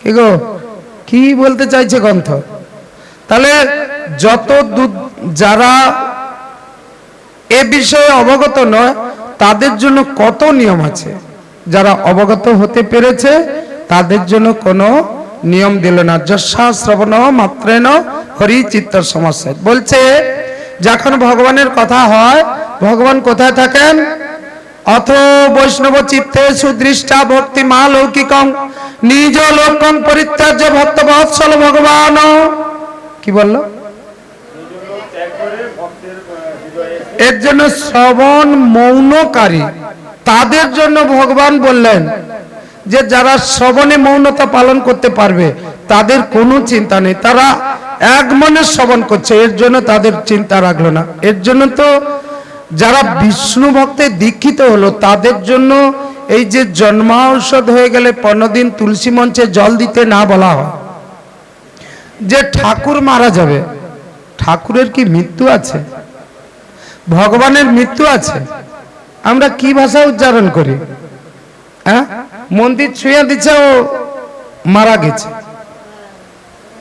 কি গো, কি বলতে চাইছে গ্রন্থ? তাহলে যত যারা এ বিষয়ে অবগত নয় তাদের জন্য কত নিয়ম আছে, যারা অবগত হতে পেরেছে তাদের জন্য কোনো নিয়ম দিল না। যস্যা শ্রবণ মাত্রেণ হরি চিত্ত সমাশ্রয়েৎ বলছে, যখন ভগবানের কথা হয়, ভগবান কোথায় থাকেন? অথ বৈষ্ণব চিত্তে সুদৃষ্টা ভক্তি মা লৌকিকং নিজ লোকং পরিত্যাজ্য ভক্ত বৎসল ভগবান। কি বললো? এর জন্য শ্রবণ মৌনকারী, তাদের জন্য ভগবান বললেন যে যারা শ্রবণে মৌনতা পালন করতে পারবে তাদের কোনো চিন্তা নেই, তারা এক মনে শ্রবণ করছে, এর জন্য তাদের চিন্তা রাখলো না। এর জন্য তো যারা বিষ্ণু ভক্তে দীক্ষিত হলো তাদের জন্য এই যে জন্মাঔষধ হয়ে গেলে 15 দিন তুলসী মঞ্চে জল দিতে না বলা হয়। যে ঠাকুর মারা যাবে, ঠাকুরের কি মৃত্যু আছে? ভগবানের মৃত্যু আছে? আমরা কি ভাষা উচ্চারণ করি? হ্যাঁ, মন্দির ছুঁয়ে দিচ্ছে ও মারা গেছে,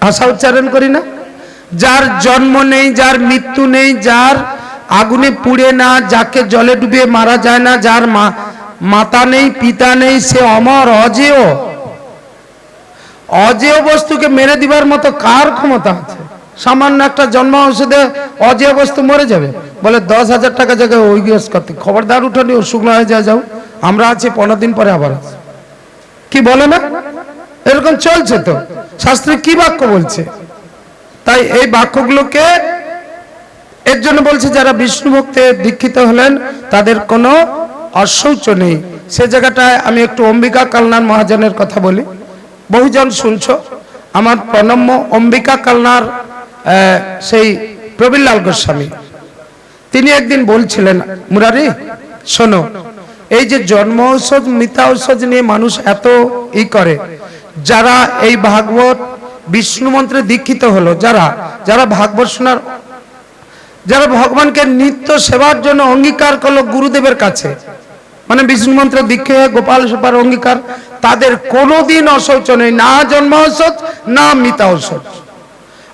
ভাষা উচ্চারণ করি না? যার জন্ম নেই, যার মৃত্যু নেই, যার আগুনে পুড়ে না, যাকে জলে ডুবিয়ে মারা যায় না, যার মাতা নেই, পিতা নেই, সে অমর, অজেয়। অজেয় বস্তুকে মেরে দিবার মতো কার ক্ষমতা আছে? সামান্য একটা জন্ম ঔষধে অজেয় বস্তু মরে যাবে? বলে 10,000 টাকা জায়গায় ওই গেস করতে, খবরদার উঠানি, ও শুকনো হয়ে যায়, যাও, আমরা আছি 15 দিন পরে আবার আছি। কি বলে না? এরকম চলছে তো। শাস্ত্রে কি বাক্য বলছে? তাই এই বাক্যগুলোকে এর জন্য বলছে, যারা বিষ্ণু ভক্তে দীক্ষিত হলেন তাদের কোনো অশৌচ নেই। সে জায়গাটায় আমি একটু অম্বিকা কালনার মহাজনের কথা বলি। বহুজন শুনছ, আমার প্রণম্য অম্বিকা কালনার সেই প্রবীরলাল গোস্বামী, তিনি একদিন বলছিলেন, মুরারি শোনো, এই যে জন্ম ঔষধ মিথ্যা ঔষধ নিয়ে মানুষ এত করে, যারা এই ভাগবত বিষ্ণু মন্ত্রে দীক্ষিত হলো, যারা যারা ভাগবত শোনার, যারা ভগবানকে নিত্য সেবার জন্য অঙ্গীকার করলো গুরুদেবের কাছে, মানে বিষ্ণু মন্ত্রে দীক্ষা হয়ে গোপাল সেবার অঙ্গীকার, তাদের কোনোদিন অশৌচ নেই, না জন্ম ঔষধ না মিথ্যা ঔষধ।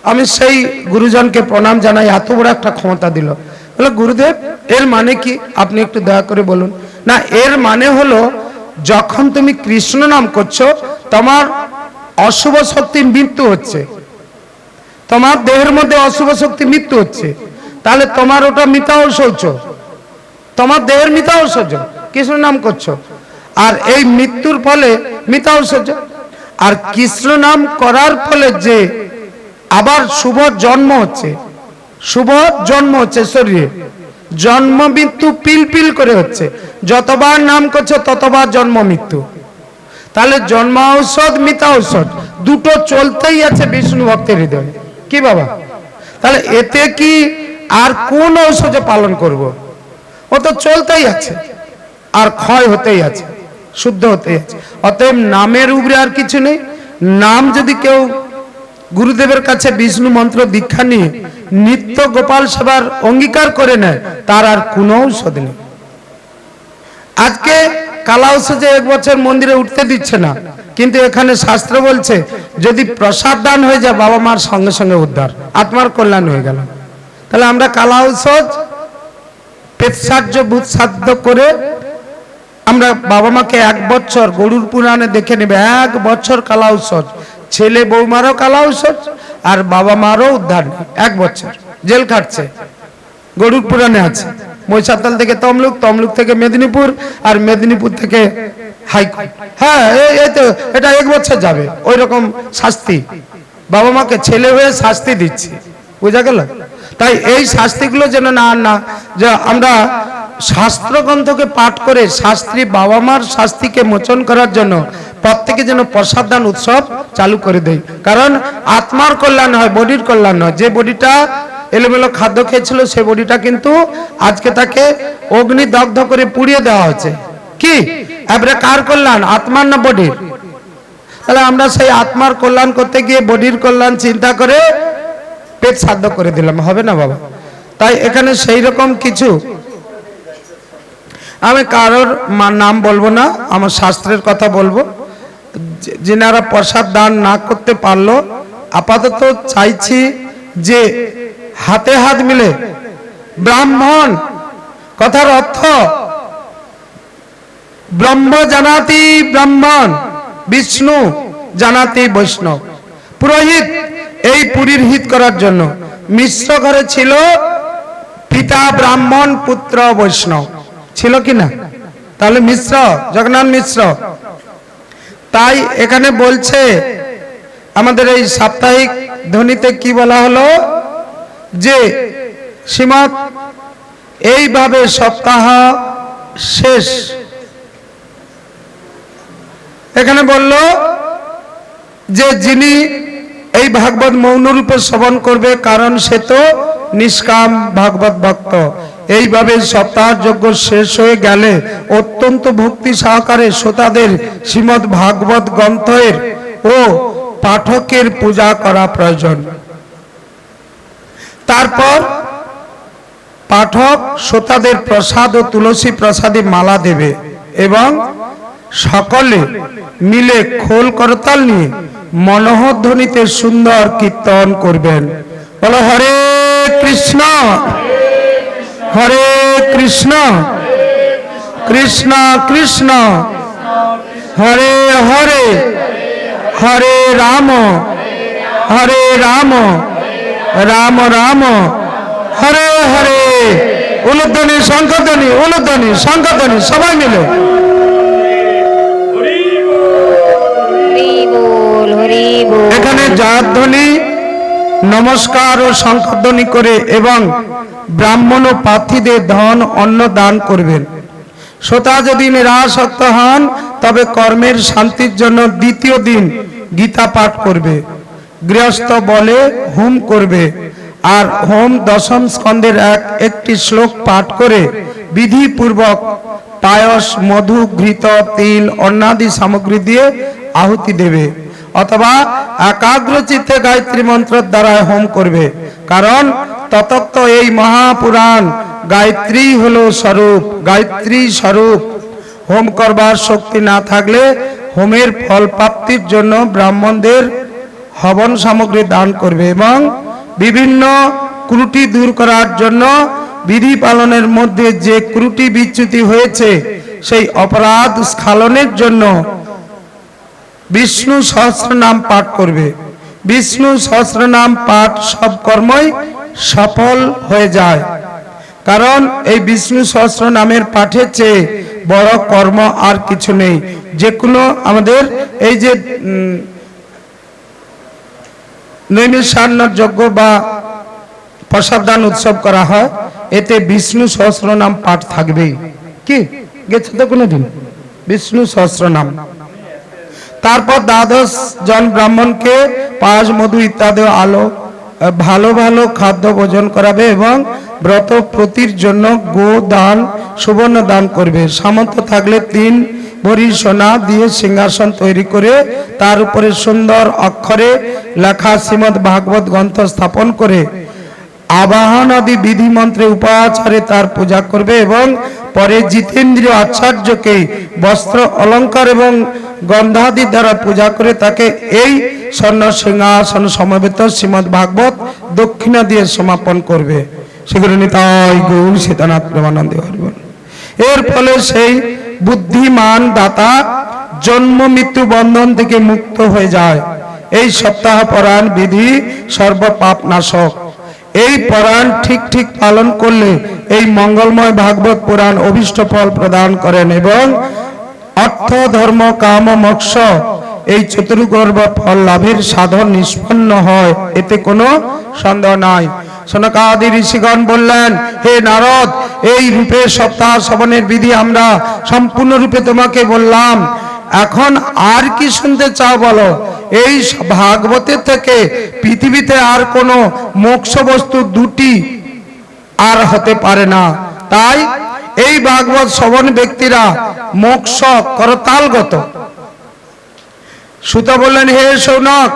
আমি সেই গুরুজনকে প্রণাম জানাই, এত বড় একটা ক্ষমতা দিল। বলে, গুরুদেব এর মানে কি? আপনি একটু দয়া করে বলুন। না, এর মানে হলো, যখন তুমি কৃষ্ণ নাম করছো, তোমার অশুভ শক্তির মৃত্যু হচ্ছে, তোমার দেহের মধ্যে অশুভ শক্তি মৃত্যু হচ্ছে, তাহলে তোমার ওটা মিথ্যা ঔষধ, তোমার দেহের মিথ্যা ঔষধ, কৃষ্ণ নাম করছো, আর এই মৃত্যুর ফলে মিথ্যা ঔষধ। আর কৃষ্ণ নাম করার ফলে যে আবার শুভ জন্ম হচ্ছে, শুভ জন্ম হচ্ছে শরীরে, জন্ম মৃত্যু পিল পিল করে হচ্ছে, যতবার নাম করছে ততবার জন্ম মৃত্যু। তাহলে জন্ম ঔষধ মিথ্যা ঔষধ দুটো চলতেই আছে বিষ্ণু ভক্তের হৃদয়ে। কি বাবা? তাহলে এতে কি আর কোন ঔষধে পালন করব? ও তো চলতেই আছে, আর ক্ষয় হতেই আছে, শুদ্ধ হতেই আছে। অতএব নামের উপরে আর কিছু নেই। নাম যদি কেউ গুরুদেবের কাছে বিষ্ণু মন্ত্র দীক্ষা নিয়ে নিত্য গোপাল সেবার অঙ্গীকার করে নেয়, তার আর কোনো ঔষধ নেই। আজকে কালা ঔষধে 1 বছর মন্দিরে উঠতে দিচ্ছে না, কিন্তু এখানে শাস্ত্র বলছে যদি প্রসাদ দান হয়ে যায়, বাবা মার সঙ্গে সঙ্গে উদ্ধার, আত্মার কল্যাণ হয়ে গেল। তাহলে আমরা কালা ঔষধ পেটসাহ্য ভূত সাধ্য করে আমরা বাবা মাকে 1 বছর, গরুর পুরাণে দেখে নেবে, 1 বছর কালা ঔষধ, ছেলে বৌমারও কালা ঔষধ আর বাবা মারও উদ্ধার, 1 বছর জেল খাটছে। গরুর পুরাণে আছে, মহিষাতল থেকে তমলুক, তমলুক থেকে মেদিনীপুর, আর মেদিনীপুর থেকে হাইকোর্ট। হ্যাঁ, এই তো এটা 1 বছর যাবে। ওই রকম শাস্তি বাবা মাকে ছেলে হয়ে শাস্তি দিচ্ছে, বুঝা গেল? তাই এই শাস্তিগুলো যেন না যে আমরা শাস্ত্রগ্রন্থকে পাঠ করে শাস্ত্রী বাবা মার শাস্তিকে মোচন করার জন্য প্রত্যেকে যেন প্রসাদ দান উৎসব চালু করে দেয়। কারণ আত্মার কল্যাণ হয়, বডির কল্যাণ হয়। যে বডিটা এলোমেলো খাদ্য খেয়েছিল, সেই বডিটা কিন্তু আজকে তাকে অগ্নি দগ্ধ করে পুড়িয়ে দেওয়া হচ্ছে। কি এবারে কার কল্যাণ, আত্মার না বডির? তাহলে আমরা সেই আত্মার কল্যাণ করতে গিয়ে বডির কল্যাণ চিন্তা করে পেট সাধ্য করে দিলাম, হবে না বাবা? তাই এখানে সেই রকম কিছু, আমি কারোর নাম বলবো না, আমার শাস্ত্রের কথা বলবো। যিনারা প্রসাদ দান না করতে পারলো, আপাতত চাইছি যে হাতে হাত মিলে ব্রাহ্মণ, কথার অর্থ ব্রহ্ম জানাতি ব্রাহ্মণ, বিষ্ণু জানাতি বৈষ্ণব। পুরোহিত এই পুরীর হিত করার জন্য মিশ্র ঘরে ছিল পিতা ব্রাহ্মণ, পুত্র বৈষ্ণব, ছিল কি না? তাহলে মিশ্র, জগন্নাথ মিশ্র। তাই এখানে বলছে আমাদের এই সাপ্তাহিক ধ্বনিতে কি বলা হলো, যে শ্রীমৎ এইভাবে সপ্তাহ শেষ। এখানে বলল যে যিনি এই ভাগবত মৌনরূপে শ্রবণ করবে, কারণ সে তো নিষ্কাম ভাগবত ভক্ত। এইভাবে সপ্তাহ যজ্ঞ শেষ হয়ে গেলে অত্যন্ত ভক্তি সহকারে শ্রোতাদের শ্রীমৎ ভাগবত গ্রন্থের ও পাঠকের পূজা করা প্রয়োজন। তারপর পাঠক শ্রোতাদের প্রসাদ ও তুলসী প্রসাদে মালা দেবে এবং সকলে মিলে খোল করতাল নিয়ে মনোহধ্বনিতে সুন্দর কীর্তন করবেন। বলো হরে কৃষ্ণ হরে কৃষ্ণ কৃষ্ণ কৃষ্ণ হরে হরে হরে রাম রাম রাম হরে হরে। উলুধ্বনি শঙ্খধ্বনি উলুধ্বনি শঙ্খধ্বনি সবাই মিলে। এখানে জয়ধ্বনি নমস্কার ও শঙ্খধ্বনি করে এবং ব্রাহ্মণ ও পার্থীদের ধন অন্ন দান করবেন। শ্রোতা যদি নিরাসক্ত হন তবে কর্মের শান্তির জন্য দ্বিতীয় দিন গীতা পাঠ করবে। গৃহস্থ বলে হোম করবে আর হোম দশম স্কন্ধের একটি শ্লোক পাঠ করে বিধিপূর্বক পায়স মধু ঘৃত তিল অন্নাদি সামগ্রী দিয়ে আহুতি দেবে অথবা একাগ্র চিত্তে গায়ত্রী মন্ত্রের দ্বারা হোম করবে। কারণ ততত্ব এই মহাপুরাণ গায়ত্রী হলো স্বরূপ, গায়ত্রী স্বরূপ। হোম করবার শক্তি না থাকলে হোমের ফল প্রাপ্তির জন্য ব্রাহ্মণদের হবন সামগ্রী দান করবে এবং বিভিন্ন ত্রুটি দূর করার জন্য বিধি পালনের মধ্যে যে ত্রুটি বিচ্যুতি হয়েছে সেই অপরাধ স্খলনের জন্য বিষ্ণু সহস্রনাম পাঠ করবে। বিষ্ণু সহস্রনাম পাঠ সব কর্মই সফল হয়ে যায়। কারণ এই বিষ্ণু সহস্রনামের পাঠের চেয়ে বড় কর্ম আর কিছু নেই। যে কোনো আমাদের এই যে নৈমিষান্ন যজ্ঞ বা প্রসাদদান উৎসব করা হয়, এতে বিষ্ণু সহস্রনাম পাঠ থাকবেই। কি গেছে তো কোনোদিন বিষ্ণু সহস্রনাম। তারপর 12 জন ব্রাহ্মণকে পাঁচ মধু ইত্যাদি আলো ভালো ভালো খাদ্য ভোজন করাবে এবং ব্রত প্রতির জন্য গো দান সুবর্ণ দান করবে। সামর্থ্য থাকলে 3 ভরি সোনা দিয়ে সিংহাসন তৈরি করে তার উপরে সুন্দর অক্ষরে লেখা শ্রীমদ্ ভাগবত গ্রন্থ স্থাপন করে আবাহন আদি বিধি মন্ত্রে উপাচারে তার পূজা করবে এবং পরে জিতেন্দ্রীয় আচার্যকে বস্ত্র অলঙ্কার এবং গন্ধাদি দ্বারা পূজা করে তাকে এই স্বর্ণ সিংহাসন সমবেত শ্রীমদ্ ভাগবত দক্ষিণা দিয়ে সমাপন করবে। সেগুলো নিতাই গৌর সীতানাথ প্রেমানন্দে হরিবল। এর ফলে সেই বুদ্ধিমান দাতা জন্ম মৃত্যু বন্ধন থেকে মুক্ত হয়ে যায়। এই সপ্তাহ পরায়ণ বিধি সর্বপাপ নাশক। এই পরায়ণ ঠিক ঠিক পালন করলে এই মঙ্গলময় ভাগবত পুরাণ অভিষ্ট ফল প্রদান করেন এবং অর্থ ধর্ম কাম মোক্ষ এই চতুর্গর্ভ ফল লাভের সাধন নিষ্পন্ন হয়, এতে কোনো সন্দেহ নাই। সনকাদি ঋষিগণ বললেন, হে নারদ, এই রূপে সপ্তাহ শ্রবণের বিধি আমরা সম্পূর্ণরূপে তোমাকে বললাম, এখন আর কি শুনতে চাও বলো। এই ভাগবতের থেকে পৃথিবীতে আর কোনো মোক্ষ বস্তু দুটি আর হতে পারে না। তাই এই ভাগবত শ্রবণ ব্যক্তিরা মোক্ষ করতালগত। সুত বললেন, হে শৌনক,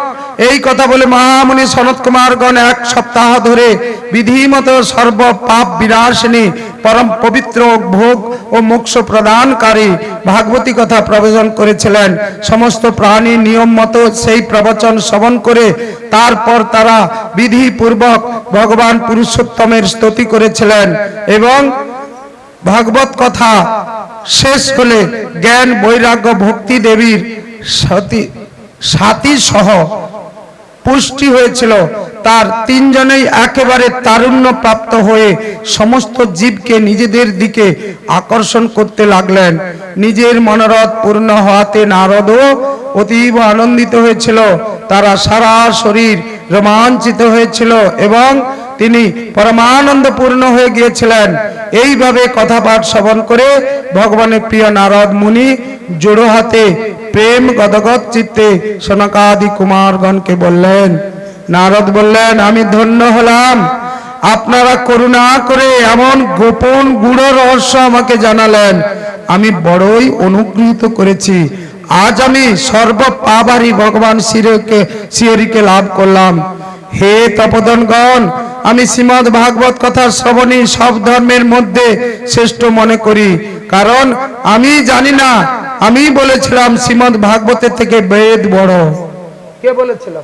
এই কথা বলে মহামুনি সনত কুমারগণ 1 সপ্তাহ ধরে বিধিমত সর্ব পাপ বিনাশিনী পরম পবিত্র ভোগ ও মোক্ষ প্রদানকারী ভাগবতী কথা প্রবচন করেছিলেন। সমস্ত প্রাণী নিয়ম মতো সেই প্রবচন শ্রবণ করে তারপর তারা বিধিপূর্বক ভগবান পুরুষোত্তমের স্তুতি করেছিলেন এবং ভাগবত কথা শেষ হলে জ্ঞান বৈরাগ্য ভক্তি দেবীর সাথী সহ পুষ্টি হয়েছিল। তার 3 জনেই একেবারে তারুণ্য প্রাপ্ত হয়ে সমস্ত জীবকে নিজেদের দিকে আকর্ষণ করতে লাগলেন। নিজের মনোরথ পূর্ণ হওয়াতে নারদও অতীব আনন্দিত হয়েছিল। তারা সারা শরীর রোমাঞ্চিত হয়েছিল এবং তিনি পরমানন্দ পূর্ণ হয়ে গিয়েছিলেন। এইভাবে কথাপাঠ শ্রবণ করে ভগবানের প্রিয় নারদ মুনি জোড়ো হাতে প্রেম গদগদ চিত্তে সনকাদি কুমারগণকে বললেন। নারদ বললেন, আমি ধন্য হলাম, আপনারা করুণা করে এমন গোপন গূঢ় রহস্য আমাকে জানালেন, আমি বড়ই অনুগৃহীত করেছি। আজ আমি সর্বপাবারী ভগবান শ্রীহরিকে লাভ করলাম। হে তপোধনগণ, আমি শ্রীমদ্ ভাগবত কথা শ্রবণী সব ধর্মের মধ্যে শ্রেষ্ঠ মনে করি, কারণ আমি জানি না, আমি বলেছিলাম শ্রীমদ্ ভাগবতের থেকে বেদ বড়। কে বলেছিল?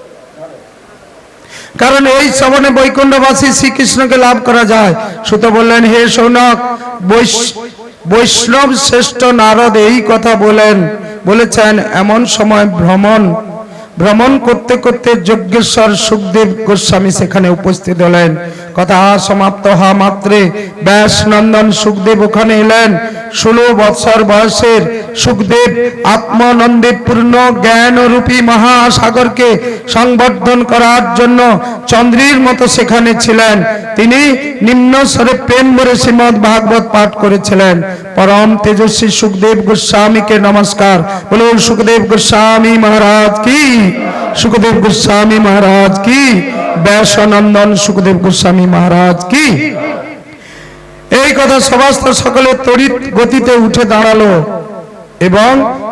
কারণ এই শ্রবণে বৈকুণ্ঠবাসী শ্রীকৃষ্ণকে লাভ করা যায়। সুত বললেন, হে শৌনক, বৈষ্ণব শ্রেষ্ঠ নারদ এই কথা বলেছেন। এমন সময় ভ্রমণ করতে করতে যজ্ঞেশ্বর সুখদেব গোস্বামী সেখানে উপস্থিত হলেন। কথা সমাপ্ত হওয়া মাত্রে ব্যাস নন্দন সুখদেব ওখানে এলেন। 16 বৎসর বয়সের সুখদেব আত্মানন্দে পূর্ণ জ্ঞান রূপী মহাসাগরকে সংবর্ধন করার জন্য চন্দ্রের মতো সেখানে ছিলেন। তিনি নিম্ন স্বরে প্রেম ভরে শ্রীমদ্ ভাগবত পাঠ করেছিলেন। পরম তেজস্বী সুখদেব গোস্বামীকে নমস্কার। বলুন সুখদেব গোস্বামী মহারাজ কি, সুখদেব গোস্বামী মহারাজ কি, ব্যাসনন্দন সুখদেব গোস্বামী মহারাজ কি। এই কথা সভাস্থ সকলে তড়িৎ গতিতে উঠে দাঁড়ালো এবং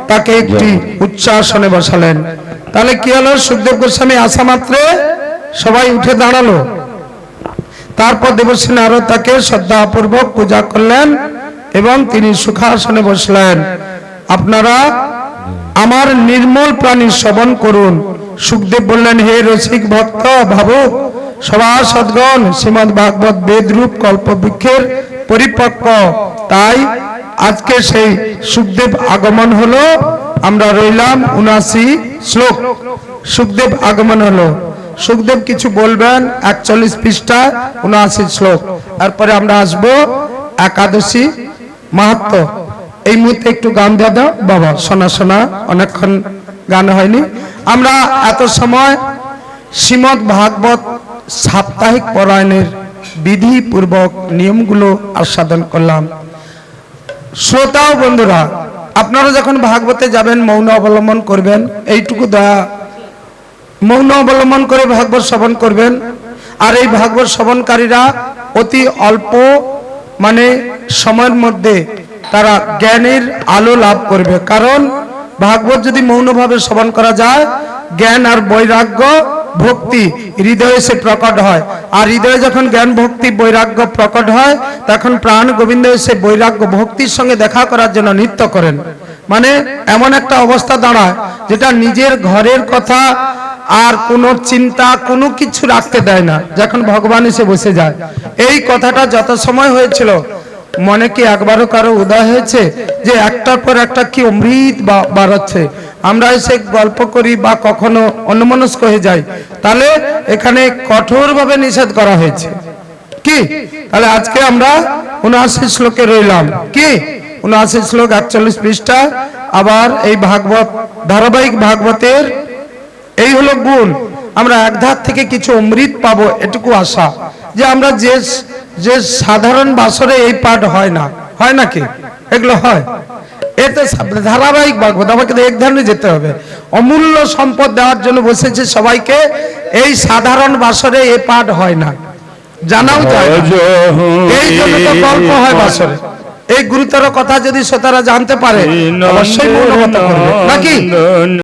তাকে একটি উচ্চাসনে বসালেন। তাহলে কি হলো? সুখদেব গোস্বামী আসা মাত্রে সবাই উঠে দাঁড়ালো। তারপর দেবশ্রী নারদ তাকে শ্রদ্ধাপূর্বক পূজা করলেন এবং তিনি সুখাসনে বসলেন। আপনারা আমার নির্মল প্রাণী শ্রবণ করুন। সুখদেব বললেন, হে রসিক ভক্ত ভাবুক সভাসদগণ, শ্রীমদ্ ভাগবত বেদরূপ কল্পবৃক্ষের পরিপক্ক, তাই আজকে সেই সুখদেব আগমন হলো। আমরা রইলাম 79 শ্লোক। সুখদেব আগমন হলো। সুখদেব কিছু বলবেন 41 পৃষ্ঠা 79 শ্লোক। তারপরে আমরা আসবো একাদশী মাহাত্ম্য। এই মুহূর্তে একটু গান দিয়ে দাও বাবা, শোনা অনেকক্ষণ গান হয়নি। আমরা এত সময় শ্রীমদ্ ভাগবত সাপ্তাহিক পরায়ণের বিধি পূর্বক নিয়মগুলো আস্বাদন করলাম। শ্রোতা ও বন্ধুরা, আপনারা যখন ভাগবতে যাবেন মৌন অবলম্বন করবেন, এইটুকু দয়া, মৌন অবলম্বন করে ভাগবত শ্রবণ করবেন। আর এই ভাগবত শ্রবণকারীরা অতি অল্প সময়ের মধ্যে তারা জ্ঞানের আলো লাভ করবে। কারণ ভাগবত যদি মৌনভাবে শ্রবণ করা যায়, জ্ঞান আর বৈরাগ্য ভক্তি হৃদয়ে সে প্রকট হয়। আর হৃদয়ে যখন জ্ঞান ভক্তি বৈরাগ্য প্রকট হয়, তখন প্রাণ গোবিন্দ এসে বৈরাগ্য ভক্তির সঙ্গে দেখা করার জন্য নৃত্য করেন। এমন একটা অবস্থা দাঁড়ায় যেটা নিজের ঘরের কথা আর কোনো চিন্তা কোনো কিছু রাখতে দেয় না, যখন ভগবান এসে বসে যায়। এই কথাটা যত সময় হয়েছিল, মনে কি একবারও কারো উদয় হয়েছে যে একটার পর একটা কি অমৃত বাড়াচ্ছে? আমরা এসে গল্প করি বা কখনো অন্যমনস্ক হয়ে যাই। তাহলে এখানে কঠোরভাবে নিষেধ করা হয়েছে কি? তাহলে আজকে আমরা 79 শ্লোকে রইলাম। কি 79 শ্লোক 41 পৃষ্ঠা। আবার এই ভাগবত ধারাবাহিক ভাগবতের এই হলো গুণ। আমরা এক ধার থেকে কিছু অমৃত পাবো, এটুকু আশা। যে আমরা যে সাধারণ বাসরে এই পাঠ হয় না, হয় নাকি? এগুলো হয়। এতে ধারাবাহিক ভাগবত, আমাকে এক ধারণে যেতে হবে। অমূল্য সম্পদ দেওয়ার জন্য বসেছে সবাইকে। এই সাধারণ বাসরে এই পাঠ হয় না, জানাও যায় না। এই জন্য তো গল্প হয় বাসরে। এই গুরুতর কথা যদি শ্রোতারা জানতে পারে, অবশ্যই মৌনমত করবে নাকি?